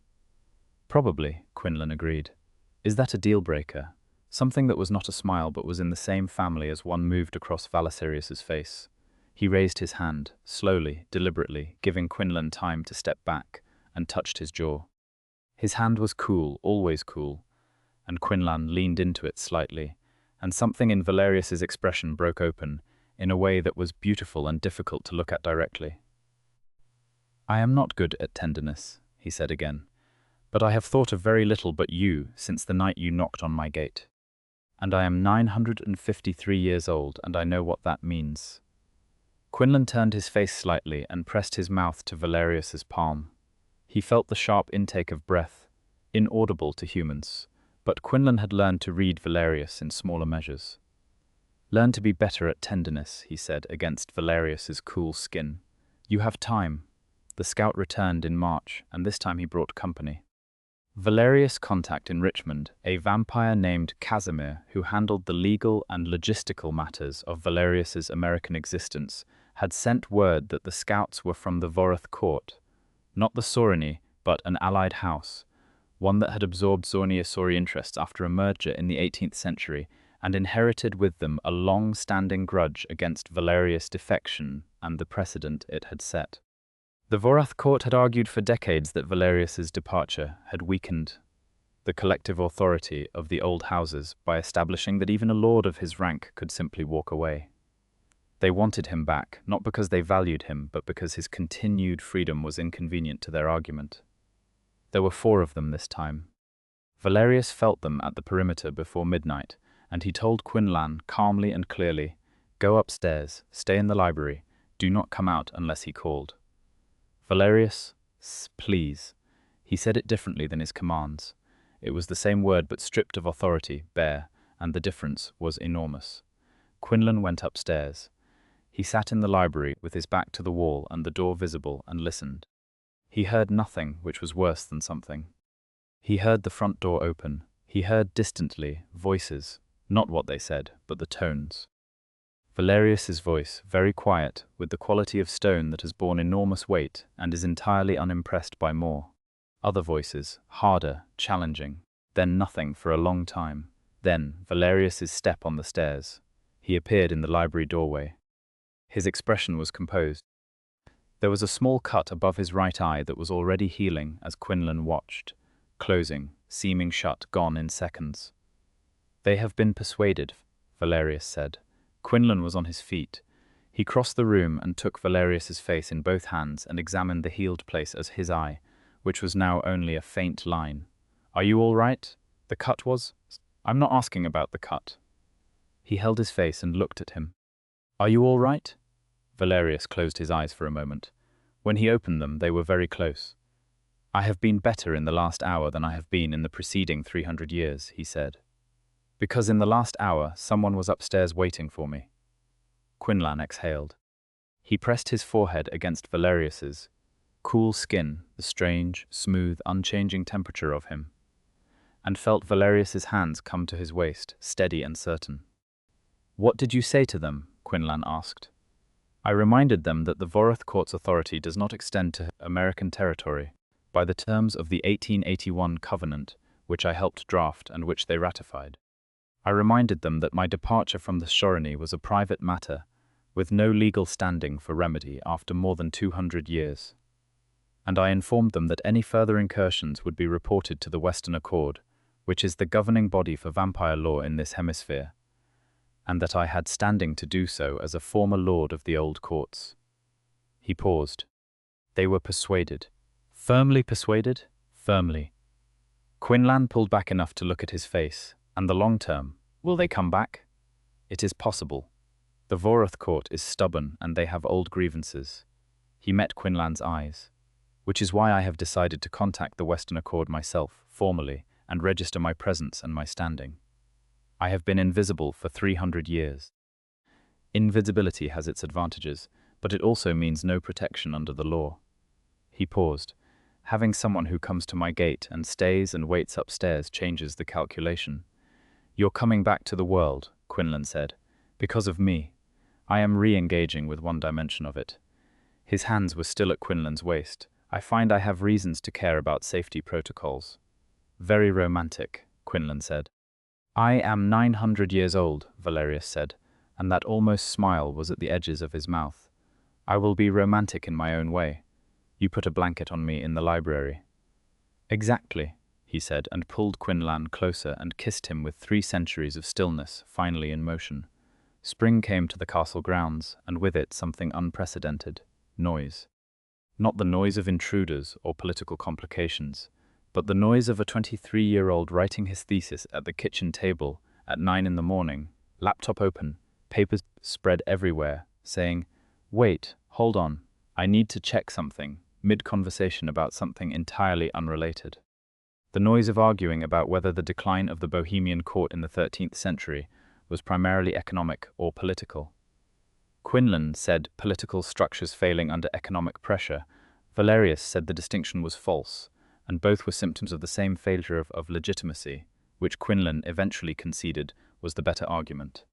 Probably, Quinlan agreed. Is that a deal-breaker? Something that was not a smile but was in the same family as one moved across Valerius's face. He raised his hand, slowly, deliberately, giving Quinlan time to step back, and touched his jaw. His hand was cool, always cool, and Quinlan leaned into it slightly, and something in Valerius's expression broke open, in a way that was beautiful and difficult to look at directly. I am not good at tenderness, he said again, but I have thought of very little but you since the night you knocked on my gate. And I am 953 years old, and I know what that means. Quinlan turned his face slightly and pressed his mouth to Valerius's palm. He felt the sharp intake of breath, inaudible to humans, but Quinlan had learned to read Valerius in smaller measures. Learn to be better at tenderness, he said against Valerius's cool skin. You have time. The scout returned in March, and this time he brought company. Valerius' contact in Richmond, a vampire named Casimir who handled the legal and logistical matters of Valerius's American existence, had sent word that the scouts were from the Vorath court, not the Sorony, but an allied house, one that had absorbed Zorni-Asori interests after a merger in the 18th century and inherited with them a long-standing grudge against Valerius' defection and the precedent it had set. The Vorath court had argued for decades that Valerius's departure had weakened the collective authority of the old houses by establishing that even a lord of his rank could simply walk away. They wanted him back, not because they valued him, but because his continued freedom was inconvenient to their argument. There were 4 of them this time. Valerius felt them at the perimeter before midnight, and he told Quinlan calmly and clearly, "Go upstairs, stay in the library, do not come out unless he called." Valerius, please. He said it differently than his commands. It was the same word but stripped of authority, bare, and the difference was enormous. Quinlan went upstairs. He sat in the library with his back to the wall and the door visible and listened. He heard nothing, which was worse than something. He heard the front door open. He heard distantly voices, not what they said, but the tones. Valerius's voice, very quiet, with the quality of stone that has borne enormous weight and is entirely unimpressed by more. Other voices, harder, challenging. Then nothing for a long time. Then Valerius's step on the stairs. He appeared in the library doorway. His expression was composed. There was a small cut above his right eye that was already healing as Quinlan watched, closing, seeming shut, gone in seconds. They have been persuaded, Valerius said. Quinlan was on his feet. He crossed the room and took Valerius's face in both hands and examined the healed place as his eye, which was now only a faint line. "Are you all right? The cut was?" "I'm not asking about the cut." He held his face and looked at him. "Are you all right?" Valerius closed his eyes for a moment. When he opened them, they were very close. "I have been better in the last hour than I have been in the preceding 300 years, he said. "Because in the last hour, someone was upstairs waiting for me." Quinlan exhaled. He pressed his forehead against Valerius's, cool skin, the strange, smooth, unchanging temperature of him, and felt Valerius's hands come to his waist, steady and certain. "What did you say to them?" Quinlan asked. "I reminded them that the Voroth Court's authority does not extend to American territory by the terms of the 1881 Covenant, which I helped draft and which they ratified. I reminded them that my departure from the Shorani was a private matter, with no legal standing for remedy after more than 200 years. And I informed them that any further incursions would be reported to the Western Accord, which is the governing body for vampire law in this hemisphere, and that I had standing to do so as a former lord of the old courts." He paused. "They were persuaded." "Firmly persuaded?" "Firmly." Quinlan pulled back enough to look at his face. "And the long term? Will they come back?" "It is possible. The Voroth Court is stubborn and they have old grievances." He met Quinlan's eyes. "Which is why I have decided to contact the Western Accord myself, formally, and register my presence and my standing. I have been invisible for 300 years. Invisibility has its advantages, but it also means no protection under the law." He paused. "Having someone who comes to my gate and stays and waits upstairs changes the calculation." "You're coming back to the world," Quinlan said. "Because of me. I am re-engaging with one dimension of it." His hands were still at Quinlan's waist. "I find I have reasons to care about safety protocols." "Very romantic," Quinlan said. "I am 900 years old," Valerius said, and that almost smile was at the edges of his mouth. "I will be romantic in my own way. You put a blanket on me in the library." "Exactly," he said, and pulled Quinlan closer and kissed him with 3 centuries of stillness finally in motion. Spring came to the castle grounds, and with it something unprecedented: noise. Not the noise of intruders or political complications, but the noise of a 23-year-old writing his thesis at the kitchen table at 9 in the morning, laptop open, papers spread everywhere, saying, "Wait, hold on, I need to check something," mid-conversation about something entirely unrelated. The noise of arguing about whether the decline of the Bohemian court in the 13th century was primarily economic or political. Quinlan said political structures failing under economic pressure. Valerius said the distinction was false, and both were symptoms of the same failure of legitimacy, which Quinlan eventually conceded was the better argument.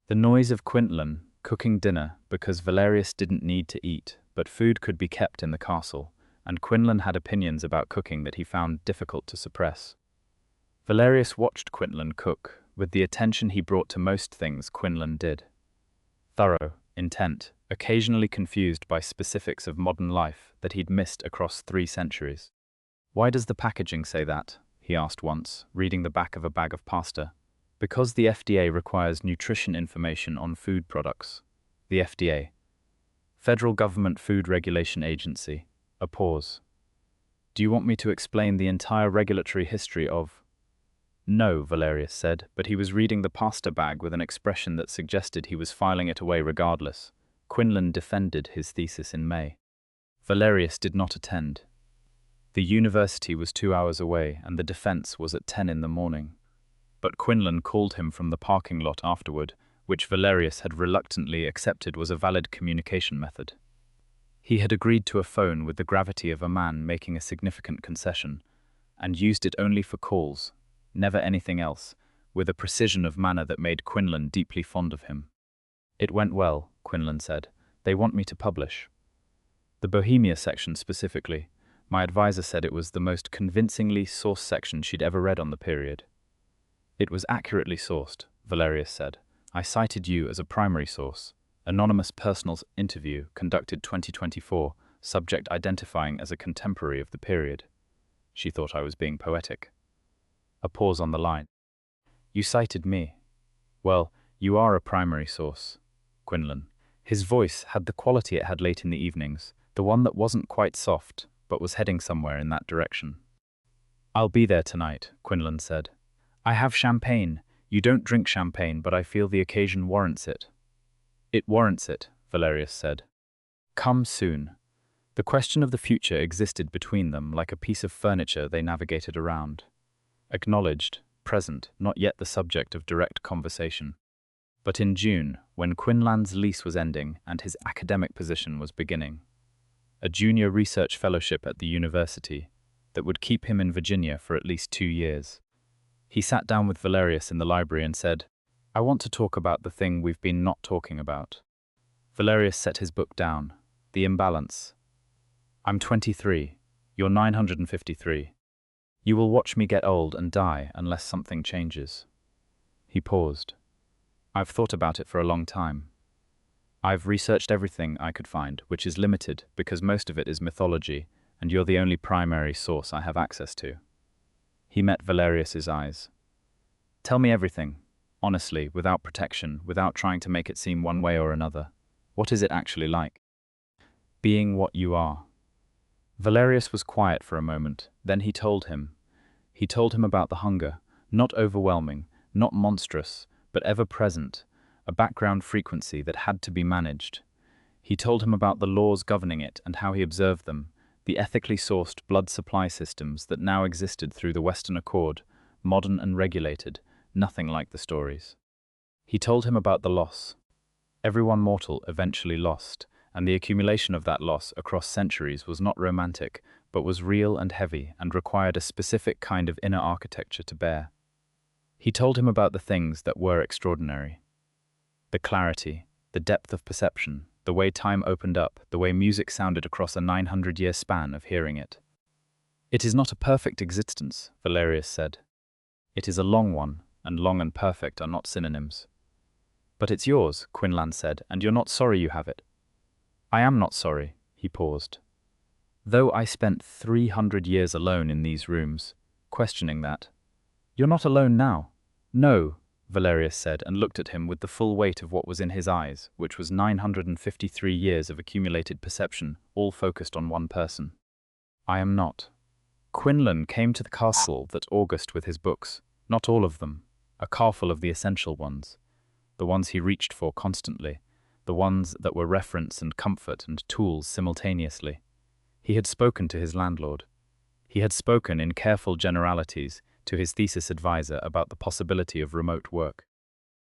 The noise of Quinlan cooking dinner because Valerius didn't need to eat, but food could be kept in the castle, and Quinlan had opinions about cooking that he found difficult to suppress. Valerius watched Quinlan cook, with the attention he brought to most things Quinlan did. Thorough, intent, occasionally confused by specifics of modern life that he'd missed across 3 centuries. "Why does the packaging say that?" he asked once, reading the back of a bag of pasta. "Because the FDA requires nutrition information on food products." The FDA. Federal Government Food Regulation Agency. A pause. "Do you want me to explain the entire regulatory history of—" "No," Valerius said, but he was reading the pasta bag with an expression that suggested he was filing it away regardless. Quinlan defended his thesis in May. Valerius did not attend. The university was 2 hours away, and the defense was at 10 in the morning. But Quinlan called him from the parking lot afterward, which Valerius had reluctantly accepted was a valid communication method. He had agreed to a phone with the gravity of a man making a significant concession, and used it only for calls, never anything else, with a precision of manner that made Quinlan deeply fond of him. "It went well," Quinlan said. "They want me to publish. The Bohemia section specifically. My advisor said it was the most convincingly sourced section she'd ever read on the period." "It was accurately sourced," Valerius said. "I cited you as a primary source. Anonymous personal interview conducted 2024, subject identifying as a contemporary of the period." She thought I was being poetic. A pause on the line. "You cited me." "Well, you are a primary source." Quinlan. His voice had the quality it had late in the evenings, the one that wasn't quite soft, but was heading somewhere in that direction. "I'll be there tonight," Quinlan said. "I have champagne. You don't drink champagne, but I feel the occasion warrants it." "It warrants it," Valerius said. "Come soon." The question of the future existed between them like a piece of furniture they navigated around. Acknowledged, present, not yet the subject of direct conversation. But in June, when Quinlan's lease was ending and his academic position was beginning, a junior research fellowship at the university that would keep him in Virginia for at least 2 years, he sat down with Valerius in the library and said, "I want to talk about the thing we've been not talking about." Valerius set his book down. "The imbalance. I'm 23. You're 953. You will watch me get old and die unless something changes." He paused. "I've thought about it for a long time. I've researched everything I could find, which is limited because most of it is mythology, and you're the only primary source I have access to." He met Valerius's eyes. "Tell me everything, honestly, without protection, without trying to make it seem one way or another. What is it actually like? Being what you are." Valerius was quiet for a moment, then he told him. He told him about the hunger, not overwhelming, not monstrous, but ever-present, a background frequency that had to be managed. He told him about the laws governing it and how he observed them, the ethically sourced blood supply systems that now existed through the Western Accord, modern and regulated, nothing like the stories. He told him about the loss. Everyone mortal eventually lost, and the accumulation of that loss across centuries was not romantic, but was real and heavy and required a specific kind of inner architecture to bear. He told him about the things that were extraordinary. The clarity, the depth of perception, the way time opened up, the way music sounded across a 900-year span of hearing it. "It is not a perfect existence," Valerius said. "It is a long one, and long and perfect are not synonyms." "But it's yours," Quinlan said, "and you're not sorry you have it." "I am not sorry," he paused. "Though I spent 300 years alone in these rooms, questioning that." "You're not alone now." "No," Valerius said, and looked at him with the full weight of what was in his eyes, which was 953 years of accumulated perception, all focused on one person. "I am not." Quinlan came to the castle that August with his books, not all of them, a carful of the essential ones, the ones he reached for constantly, the ones that were reference and comfort and tools simultaneously. He had spoken to his landlord. He had spoken in careful generalities to his thesis advisor about the possibility of remote work.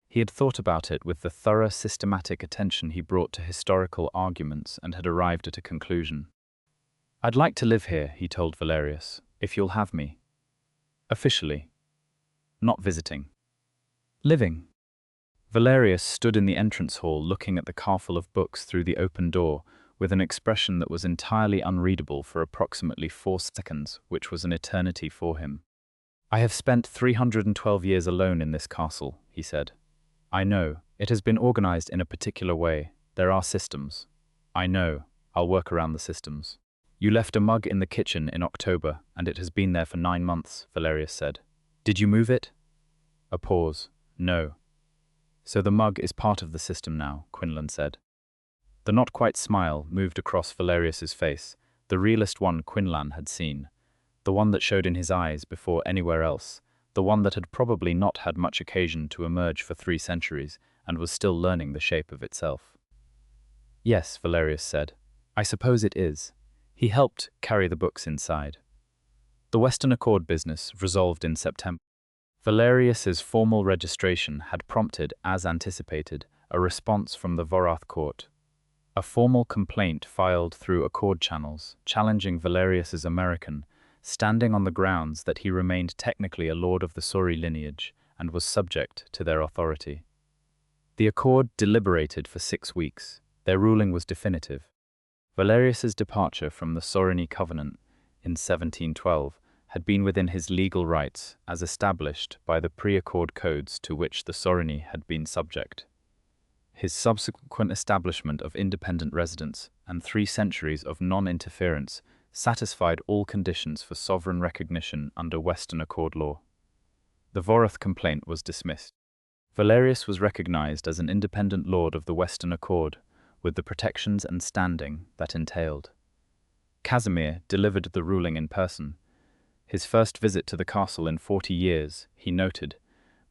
He had thought about it with the thorough, systematic attention he brought to historical arguments and had arrived at a conclusion. "I'd like to live here," he told Valerius, "if you'll have me. Officially. Not visiting. Living." Valerius stood in the entrance hall looking at the carful of books through the open door with an expression that was entirely unreadable for approximately 4 seconds, which was an eternity for him. "I have spent 312 years alone in this castle," he said. "I know. It has been organized in a particular way. There are systems. I know. I'll work around the systems." "You left a mug in the kitchen in October, and it has been there for 9 months," Valerius said. "Did you move it?" A pause. "No." "So the mug is part of the system now," Quinlan said. The not-quite smile moved across Valerius's face, the realest one Quinlan had seen, the one that showed in his eyes before anywhere else, the one that had probably not had much occasion to emerge for 3 centuries and was still learning the shape of itself. "Yes," Valerius said. "I suppose it is." He helped carry the books inside. The Western Accord business resolved in September. Valerius's formal registration had prompted, as anticipated, a response from the Vorath court. A formal complaint filed through Accord channels, challenging Valerius's American, standing on the grounds that he remained technically a lord of the Sori lineage and was subject to their authority. The Accord deliberated for 6 weeks. Their ruling was definitive. Valerius's departure from the Sorini covenant in 1712 had been within his legal rights as established by the pre-Accord codes to which the Sorini had been subject. His subsequent establishment of independent residence and 3 centuries of non-interference satisfied all conditions for sovereign recognition under Western Accord law. The Vorath complaint was dismissed. Valerius was recognized as an independent lord of the Western Accord, with the protections and standing that entailed. Casimir delivered the ruling in person. His first visit to the castle in 40 years, he noted,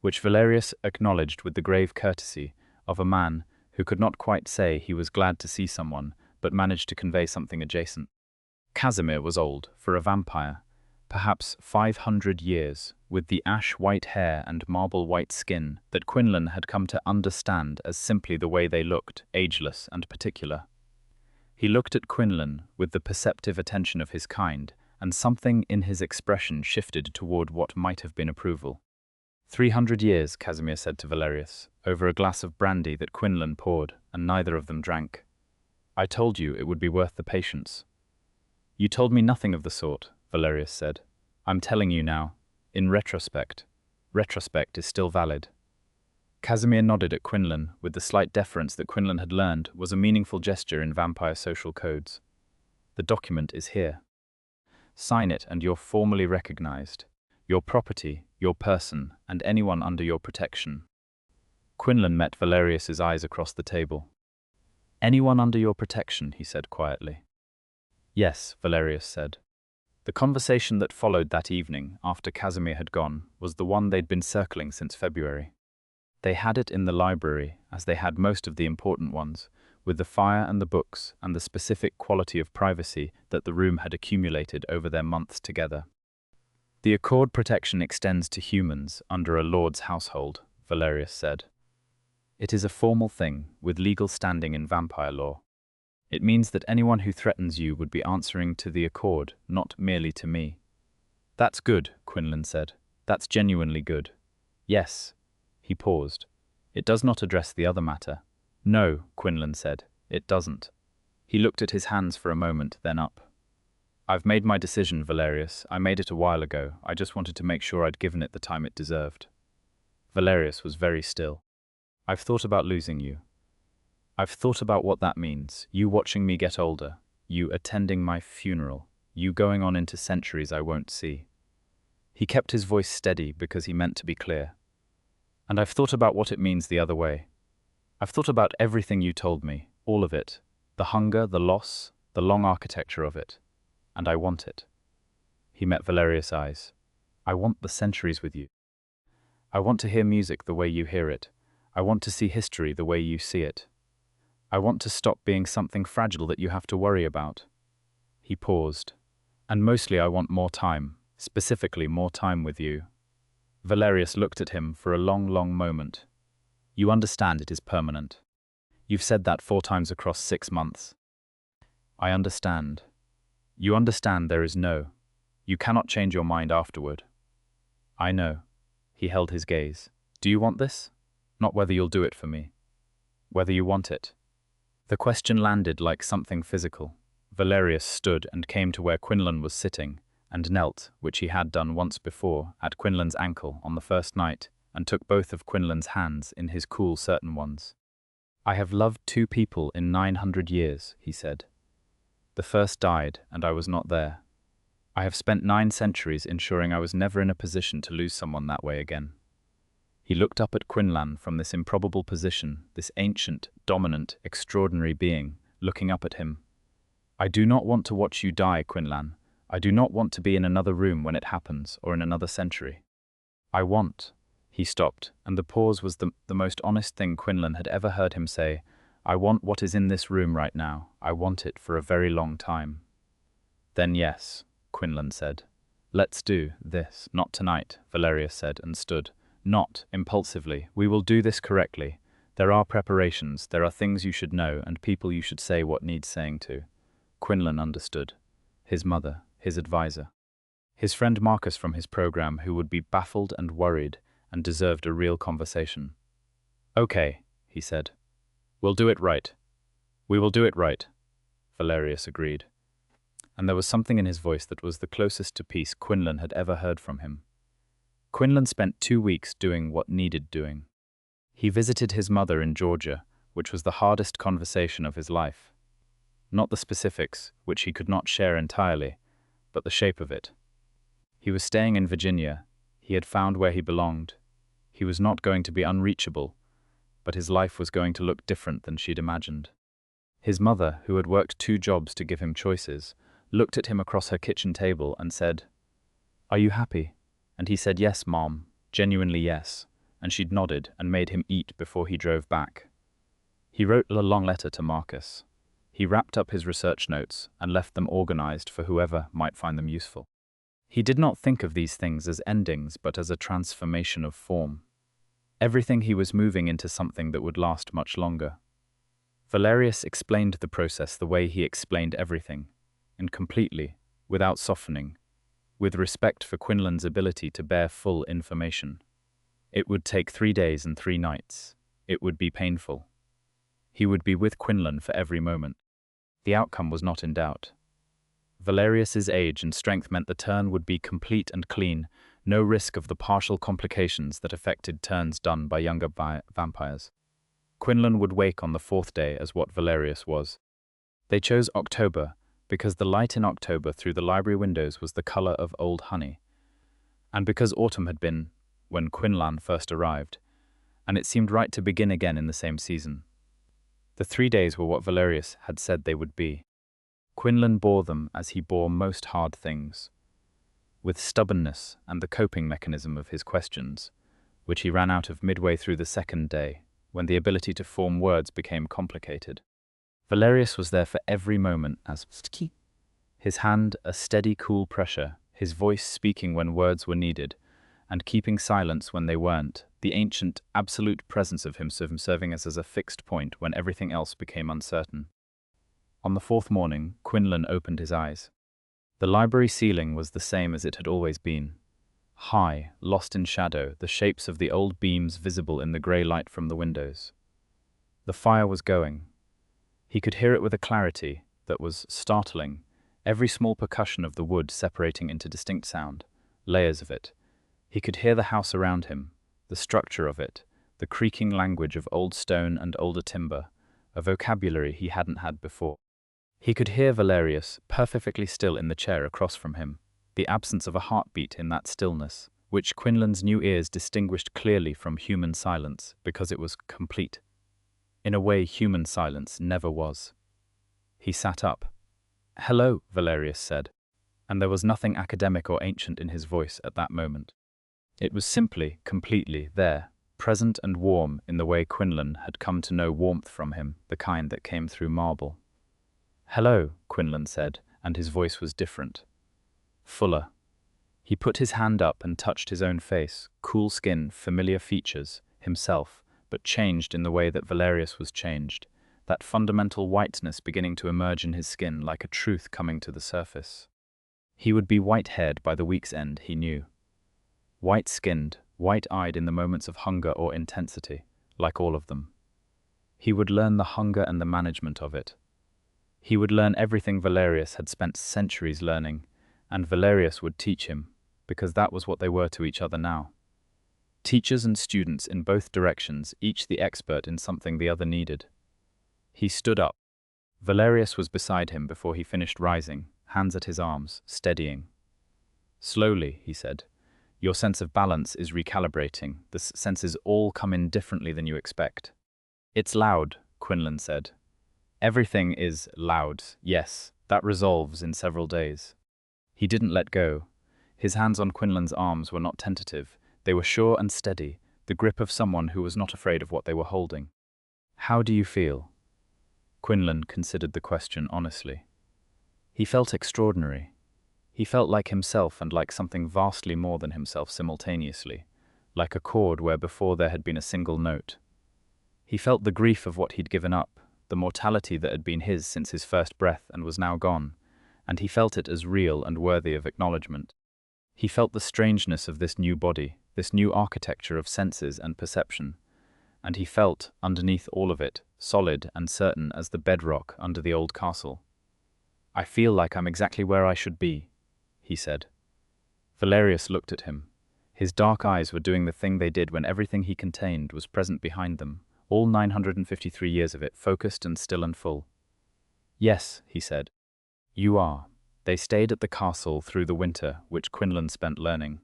which Valerius acknowledged with the grave courtesy of a man who could not quite say he was glad to see someone, but managed to convey something adjacent. Casimir was old, for a vampire, perhaps 500 years, with the ash-white hair and marble-white skin that Quinlan had come to understand as simply the way they looked, ageless and particular. He looked at Quinlan with the perceptive attention of his kind, and something in his expression shifted toward what might have been approval. 300 years, Casimir said to Valerius, over a glass of brandy that Quinlan poured, and neither of them drank. I told you it would be worth the patience. You told me nothing of the sort, Valerius said. I'm telling you now. In retrospect. Retrospect is still valid. Casimir nodded at Quinlan with the slight deference that Quinlan had learned was a meaningful gesture in vampire social codes. The document is here. Sign it and you're formally recognized. Your property, your person, and anyone under your protection. Quinlan met Valerius's eyes across the table. Anyone under your protection, he said quietly. Yes, Valerius said. The conversation that followed that evening, after Casimir had gone, was the one they'd been circling since February. They had it in the library, as they had most of the important ones, with the fire and the books and the specific quality of privacy that the room had accumulated over their months together. The accord protection extends to humans under a lord's household, Valerius said. It is a formal thing, with legal standing in vampire law. It means that anyone who threatens you would be answering to the accord, not merely to me. That's good, Quinlan said. That's genuinely good. Yes. He paused. It does not address the other matter. No, Quinlan said. It doesn't. He looked at his hands for a moment, then up. I've made my decision, Valerius. I made it a while ago. I just wanted to make sure I'd given it the time it deserved. Valerius was very still. I've thought about losing you. I've thought about what that means. You watching me get older. You attending my funeral. You going on into centuries I won't see. He kept his voice steady because he meant to be clear. And I've thought about what it means the other way. I've thought about everything you told me, all of it. The hunger, the loss, the long architecture of it. And I want it. He met Valerius' eyes. I want the centuries with you. I want to hear music the way you hear it. I want to see history the way you see it. I want to stop being something fragile that you have to worry about. He paused. And mostly I want more time, specifically more time with you. Valerius looked at him for a long, long moment. You understand it is permanent. You've said that 4 times across 6 months. I understand. You understand there is no. You cannot change your mind afterward. I know. He held his gaze. Do you want this? Not whether you'll do it for me. Whether you want it. The question landed like something physical. Valerius stood and came to where Quinlan was sitting, and knelt, which he had done once before, at Quinlan's ankle on the first night, and took both of Quinlan's hands in his cool, certain ones. I have loved 2 people in 900 years, he said. The first died, and I was not there. I have spent 9 centuries ensuring I was never in a position to lose someone that way again. He looked up at Quinlan from this improbable position, this ancient, dominant, extraordinary being, looking up at him. I do not want to watch you die, Quinlan. I do not want to be in another room when it happens, or in another century. I want. He stopped, and the pause was the most honest thing Quinlan had ever heard him say. I want what is in this room right now. I want it for a very long time. Then yes, Quinlan said. Let's do this. Not tonight, Valerius said, and stood. Not impulsively. We will do this correctly. There are preparations, there are things you should know, and people you should say what needs saying to. Quinlan understood. His mother, his advisor. His friend Marcus from his program, who would be baffled and worried, and deserved a real conversation. Okay, he said. We'll do it right. We will do it right, Valerius agreed. And there was something in his voice that was the closest to peace Quinlan had ever heard from him. Quinlan spent 2 weeks doing what needed doing. He visited his mother in Georgia, which was the hardest conversation of his life. Not the specifics, which he could not share entirely, but the shape of it. He was staying in Virginia. He had found where he belonged. He was not going to be unreachable, but his life was going to look different than she'd imagined. His mother, who had worked 2 jobs to give him choices, looked at him across her kitchen table and said, "Are you happy?" And he said, "Yes, Mom, genuinely yes," and she'd nodded and made him eat before he drove back. He wrote a long letter to Marcus. He wrapped up his research notes and left them organized for whoever might find them useful. He did not think of these things as endings, but as a transformation of form. Everything he was moving into something that would last much longer. Valerius explained the process the way he explained everything, and completely, without softening, with respect for Quinlan's ability to bear full information. It would take 3 days and 3 nights. It would be painful. He would be with Quinlan for every moment. The outcome was not in doubt. Valerius's age and strength meant the turn would be complete and clean, no risk of the partial complications that affected turns done by younger vampires. Quinlan would wake on the 4th day as what Valerius was. They chose October because the light in October through the library windows was the color of old honey, and because autumn had been when Quinlan first arrived, and it seemed right to begin again in the same season. The 3 days were what Valerius had said they would be. Quinlan bore them as he bore most hard things, with stubbornness and the coping mechanism of his questions, which he ran out of midway through the 2nd day, when the ability to form words became complicated. Valerius was there for every moment as his hand a steady, cool pressure, his voice speaking when words were needed, and keeping silence when they weren't, the ancient, absolute presence of him serving as a fixed point when everything else became uncertain. On the 4th morning, Quinlan opened his eyes. The library ceiling was the same as it had always been. High, lost in shadow, the shapes of the old beams visible in the grey light from the windows. The fire was going. He could hear it with a clarity that was startling, every small percussion of the wood separating into distinct sound, layers of it. He could hear the house around him, the structure of it, the creaking language of old stone and older timber, a vocabulary he hadn't had before. He could hear Valerius perfectly still in the chair across from him, the absence of a heartbeat in that stillness, which Quinlan's new ears distinguished clearly from human silence because it was complete. In a way, human silence never was. He sat up. "Hello," Valerius said, and there was nothing academic or ancient in his voice at that moment. It was simply, completely there, present and warm in the way Quinlan had come to know warmth from him, the kind that came through marble. "Hello," Quinlan said, and his voice was different. Fuller. He put his hand up and touched his own face, cool skin, familiar features, himself, but changed in the way that Valerius was changed, that fundamental whiteness beginning to emerge in his skin like a truth coming to the surface. He would be white-haired by the week's end, he knew. White-skinned, white-eyed in the moments of hunger or intensity, like all of them. He would learn the hunger and the management of it. He would learn everything Valerius had spent centuries learning, and Valerius would teach him, because that was what they were to each other now. Teachers and students in both directions, each the expert in something the other needed. He stood up. Valerius was beside him before he finished rising, hands at his arms, steadying. "Slowly," he said. "Your sense of balance is recalibrating. The senses all come in differently than you expect." "It's loud," Quinlan said. "Everything is loud, yes. That resolves in several days." He didn't let go. His hands on Quinlan's arms were not tentative. They were sure and steady, the grip of someone who was not afraid of what they were holding. "How do you feel?" Quinlan considered the question honestly. He felt extraordinary. He felt like himself and like something vastly more than himself simultaneously, like a chord where before there had been a single note. He felt the grief of what he'd given up, the mortality that had been his since his first breath and was now gone, and he felt it as real and worthy of acknowledgement. He felt the strangeness of this new body, this new architecture of senses and perception, and he felt, underneath all of it, solid and certain as the bedrock under the old castle. "I feel like I'm exactly where I should be," he said. Valerius looked at him. His dark eyes were doing the thing they did when everything he contained was present behind them, all 953 years of it, focused and still and full. "Yes," he said. "You are." They stayed at the castle through the winter, which Quinlan spent learning.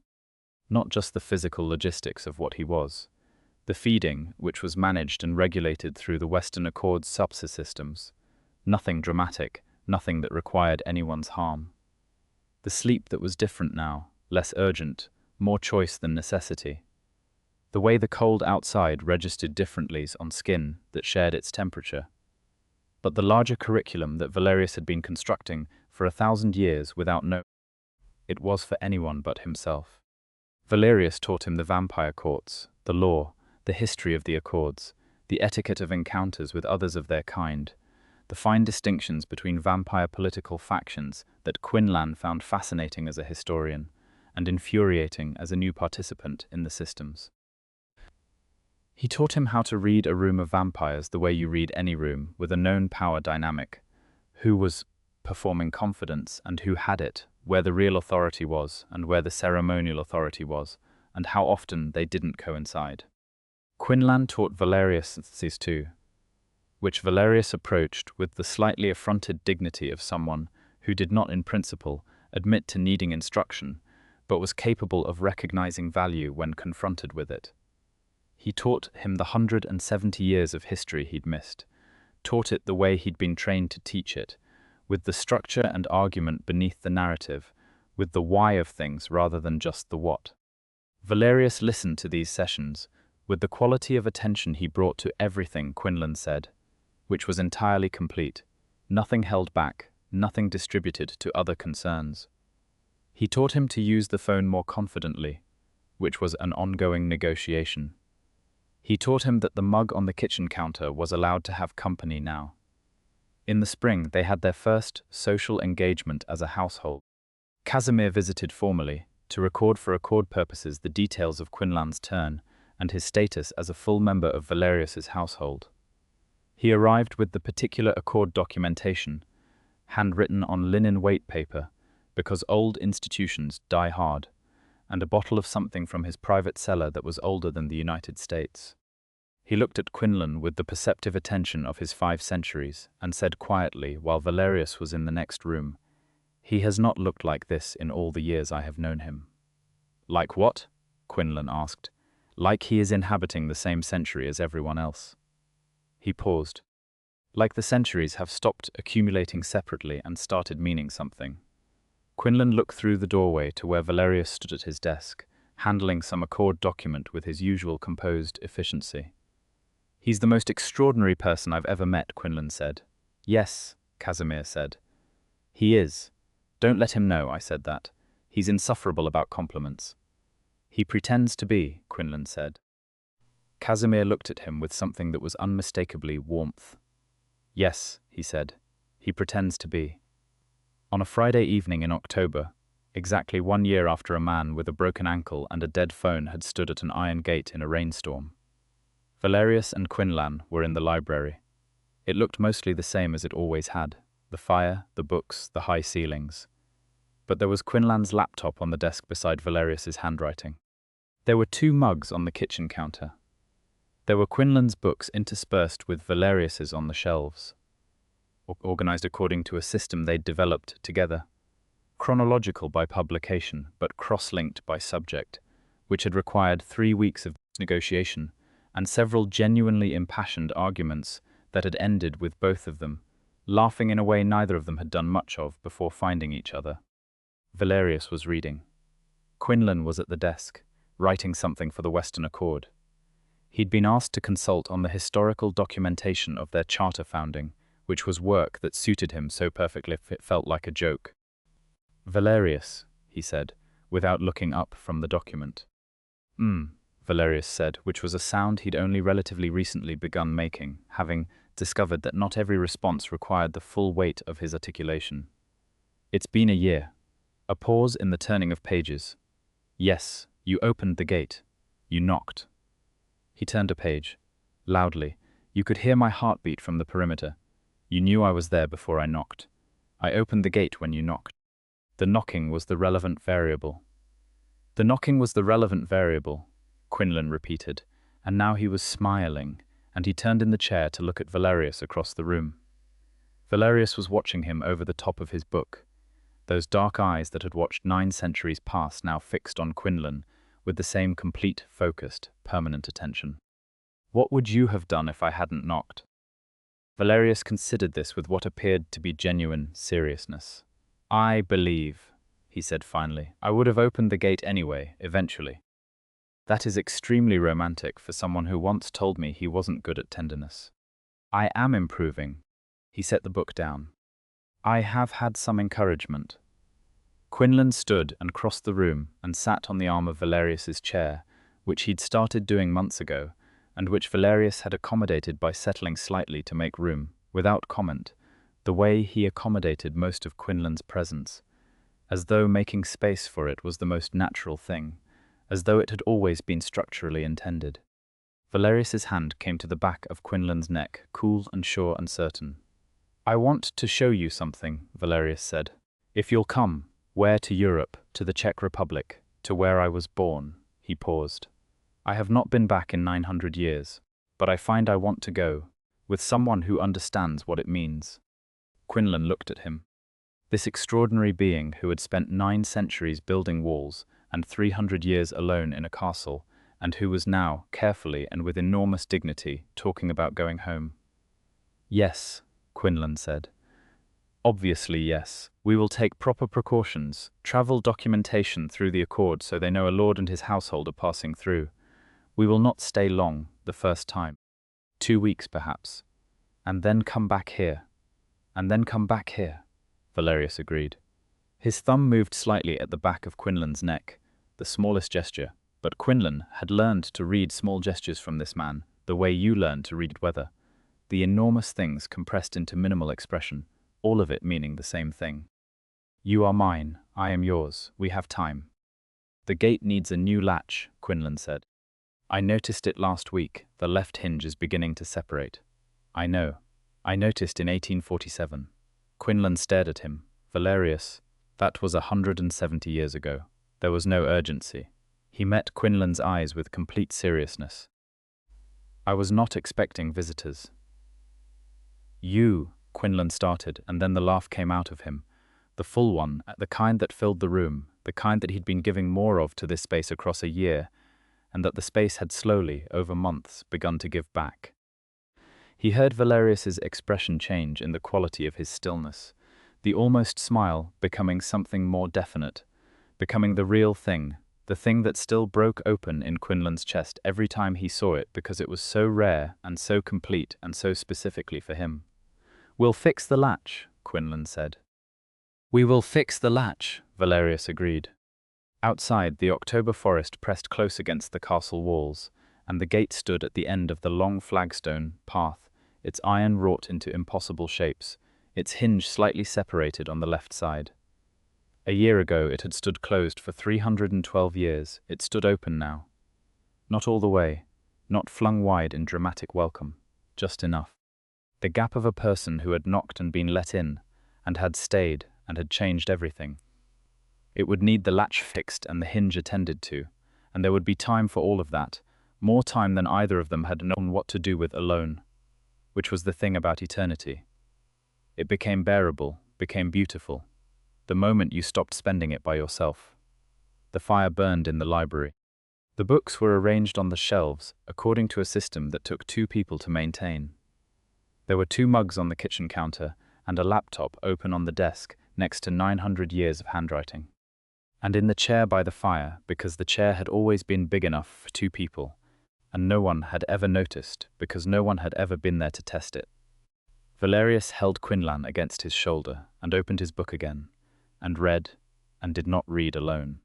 Not just the physical logistics of what he was. The feeding, which was managed and regulated through the Western Accord's subsystems. Nothing dramatic, nothing that required anyone's harm. The sleep that was different now, less urgent, more choice than necessity. The way the cold outside registered differently on skin that shared its temperature. But the larger curriculum that Valerius had been constructing for 1,000 years without it was for anyone but himself. Valerius taught him the vampire courts, the law, the history of the accords, the etiquette of encounters with others of their kind, the fine distinctions between vampire political factions that Quinlan found fascinating as a historian and infuriating as a new participant in the systems. He taught him how to read a room of vampires the way you read any room, with a known power dynamic, who was performing confidence and who had it, where the real authority was and where the ceremonial authority was, and how often they didn't coincide. Quinlan taught Valerius these too, which Valerius approached with the slightly affronted dignity of someone who did not in principle admit to needing instruction, but was capable of recognizing value when confronted with it. He taught him the 170 years of history he'd missed, taught it the way he'd been trained to teach it, with the structure and argument beneath the narrative, with the why of things rather than just the what. Valerius listened to these sessions with the quality of attention he brought to everything Quinlan said, which was entirely complete, nothing held back, nothing distributed to other concerns. He taught him to use the phone more confidently, which was an ongoing negotiation. He taught him that the mug on the kitchen counter was allowed to have company now. In the spring, they had their first social engagement as a household. Casimir visited formally, to record for accord purposes the details of Quinlan's turn and his status as a full member of Valerius's household. He arrived with the particular accord documentation, handwritten on linen weight paper, because old institutions die hard, and a bottle of something from his private cellar that was older than the United States. He looked at Quinlan with the perceptive attention of his 5 centuries and said quietly while Valerius was in the next room, "He has not looked like this in all the years I have known him." "Like what?" Quinlan asked. "Like he is inhabiting the same century as everyone else." He paused. "Like the centuries have stopped accumulating separately and started meaning something." Quinlan looked through the doorway to where Valerius stood at his desk, handling some accord document with his usual composed efficiency. "He's the most extraordinary person I've ever met," Quinlan said. "Yes," Casimir said. "He is. Don't let him know I said that. He's insufferable about compliments." "He pretends to be," Quinlan said. Casimir looked at him with something that was unmistakably warmth. "Yes," he said, "he pretends to be." On a Friday evening in October, exactly 1 year after a man with a broken ankle and a dead phone had stood at an iron gate in a rainstorm, Valerius and Quinlan were in the library. It looked mostly the same as it always had, the fire, the books, the high ceilings. But there was Quinlan's laptop on the desk beside Valerius's handwriting. There were 2 mugs on the kitchen counter. There were Quinlan's books interspersed with Valerius's on the shelves, organized according to a system they'd developed together, chronological by publication but cross-linked by subject, which had required 3 weeks of negotiation and several genuinely impassioned arguments that had ended with both of them laughing in a way neither of them had done much of before finding each other. Valerius was reading. Quinlan was at the desk, writing something for the Western Accord. He'd been asked to consult on the historical documentation of their charter founding, which was work that suited him so perfectly it felt like a joke. "Valerius," he said, without looking up from the document. Valerius said, which was a sound he'd only relatively recently begun making, having discovered that not every response required the full weight of his articulation. "It's been a year." A pause in the turning of pages. "Yes, you opened the gate. You knocked." He turned a page. Loudly. "You could hear my heartbeat from the perimeter. You knew I was there before I knocked. I opened the gate when you knocked." The knocking was the relevant variable. "The knocking was the relevant variable," Quinlan repeated, and now he was smiling, and he turned in the chair to look at Valerius across the room. Valerius was watching him over the top of his book, those dark eyes that had watched 9 centuries pass now fixed on Quinlan with the same complete, focused, permanent attention. "What would you have done if I hadn't knocked?" Valerius considered this with what appeared to be genuine seriousness. "I believe," he said finally. "I would have opened the gate anyway, eventually." "That is extremely romantic for someone who once told me he wasn't good at tenderness." "I am improving." He set the book down. "I have had some encouragement." Quinlan stood and crossed the room and sat on the arm of Valerius's chair, which he'd started doing months ago, and which Valerius had accommodated by settling slightly to make room, without comment, the way he accommodated most of Quinlan's presence, as though making space for it was the most natural thing, as though it had always been structurally intended. Valerius's hand came to the back of Quinlan's neck, cool and sure and certain. "I want to show you something," Valerius said. "If you'll come, where to Europe, to the Czech Republic, to where I was born." He paused. "I have not been back in 900 years, but I find I want to go, with someone who understands what it means." Quinlan looked at him. This extraordinary being who had spent 9 centuries building walls and 300 years alone in a castle, and who was now, carefully and with enormous dignity, talking about going home. "Yes," Quinlan said. "Obviously, yes. We will take proper precautions, travel documentation through the accord so they know a lord and his household are passing through. We will not stay long, the first time. 2 weeks, perhaps. And then come back here. And then come back here," Valerius agreed. His thumb moved slightly at the back of Quinlan's neck, the smallest gesture, but Quinlan had learned to read small gestures from this man, the way you learn to read weather. The enormous things compressed into minimal expression, all of it meaning the same thing. "You are mine, I am yours, we have time." "The gate needs a new latch," Quinlan said. "I noticed it last week, the left hinge is beginning to separate." "I know. I noticed in 1847. Quinlan stared at him. "Valerius, that was 170 years ago. There was no urgency." He met Quinlan's eyes with complete seriousness. "I was not expecting visitors." "You," Quinlan started, and then the laugh came out of him. The full one, the kind that filled the room, the kind that he'd been giving more of to this space across a year, and that the space had slowly, over months, begun to give back. He heard Valerius's expression change in the quality of his stillness, the almost smile becoming something more definite, becoming the real thing, the thing that still broke open in Quinlan's chest every time he saw it because it was so rare and so complete and so specifically for him. "We'll fix the latch," Quinlan said. "We will fix the latch," Valerius agreed. Outside, the October forest pressed close against the castle walls, and the gate stood at the end of the long flagstone path, its iron wrought into impossible shapes, its hinge slightly separated on the left side. A year ago it had stood closed for 312 years. It stood open now. Not all the way, not flung wide in dramatic welcome, just enough. The gap of a person who had knocked and been let in, and had stayed and had changed everything. It would need the latch fixed and the hinge attended to, and there would be time for all of that, more time than either of them had known what to do with alone, which was the thing about eternity. It became bearable, became beautiful, the moment you stopped spending it by yourself. The fire burned in the library. The books were arranged on the shelves according to a system that took 2 people to maintain. There were 2 mugs on the kitchen counter and a laptop open on the desk next to 900 years of handwriting. And in the chair by the fire, because the chair had always been big enough for 2 people, and no one had ever noticed because no one had ever been there to test it. Valerius held Quinlan against his shoulder and opened his book again, and read, and did not read alone.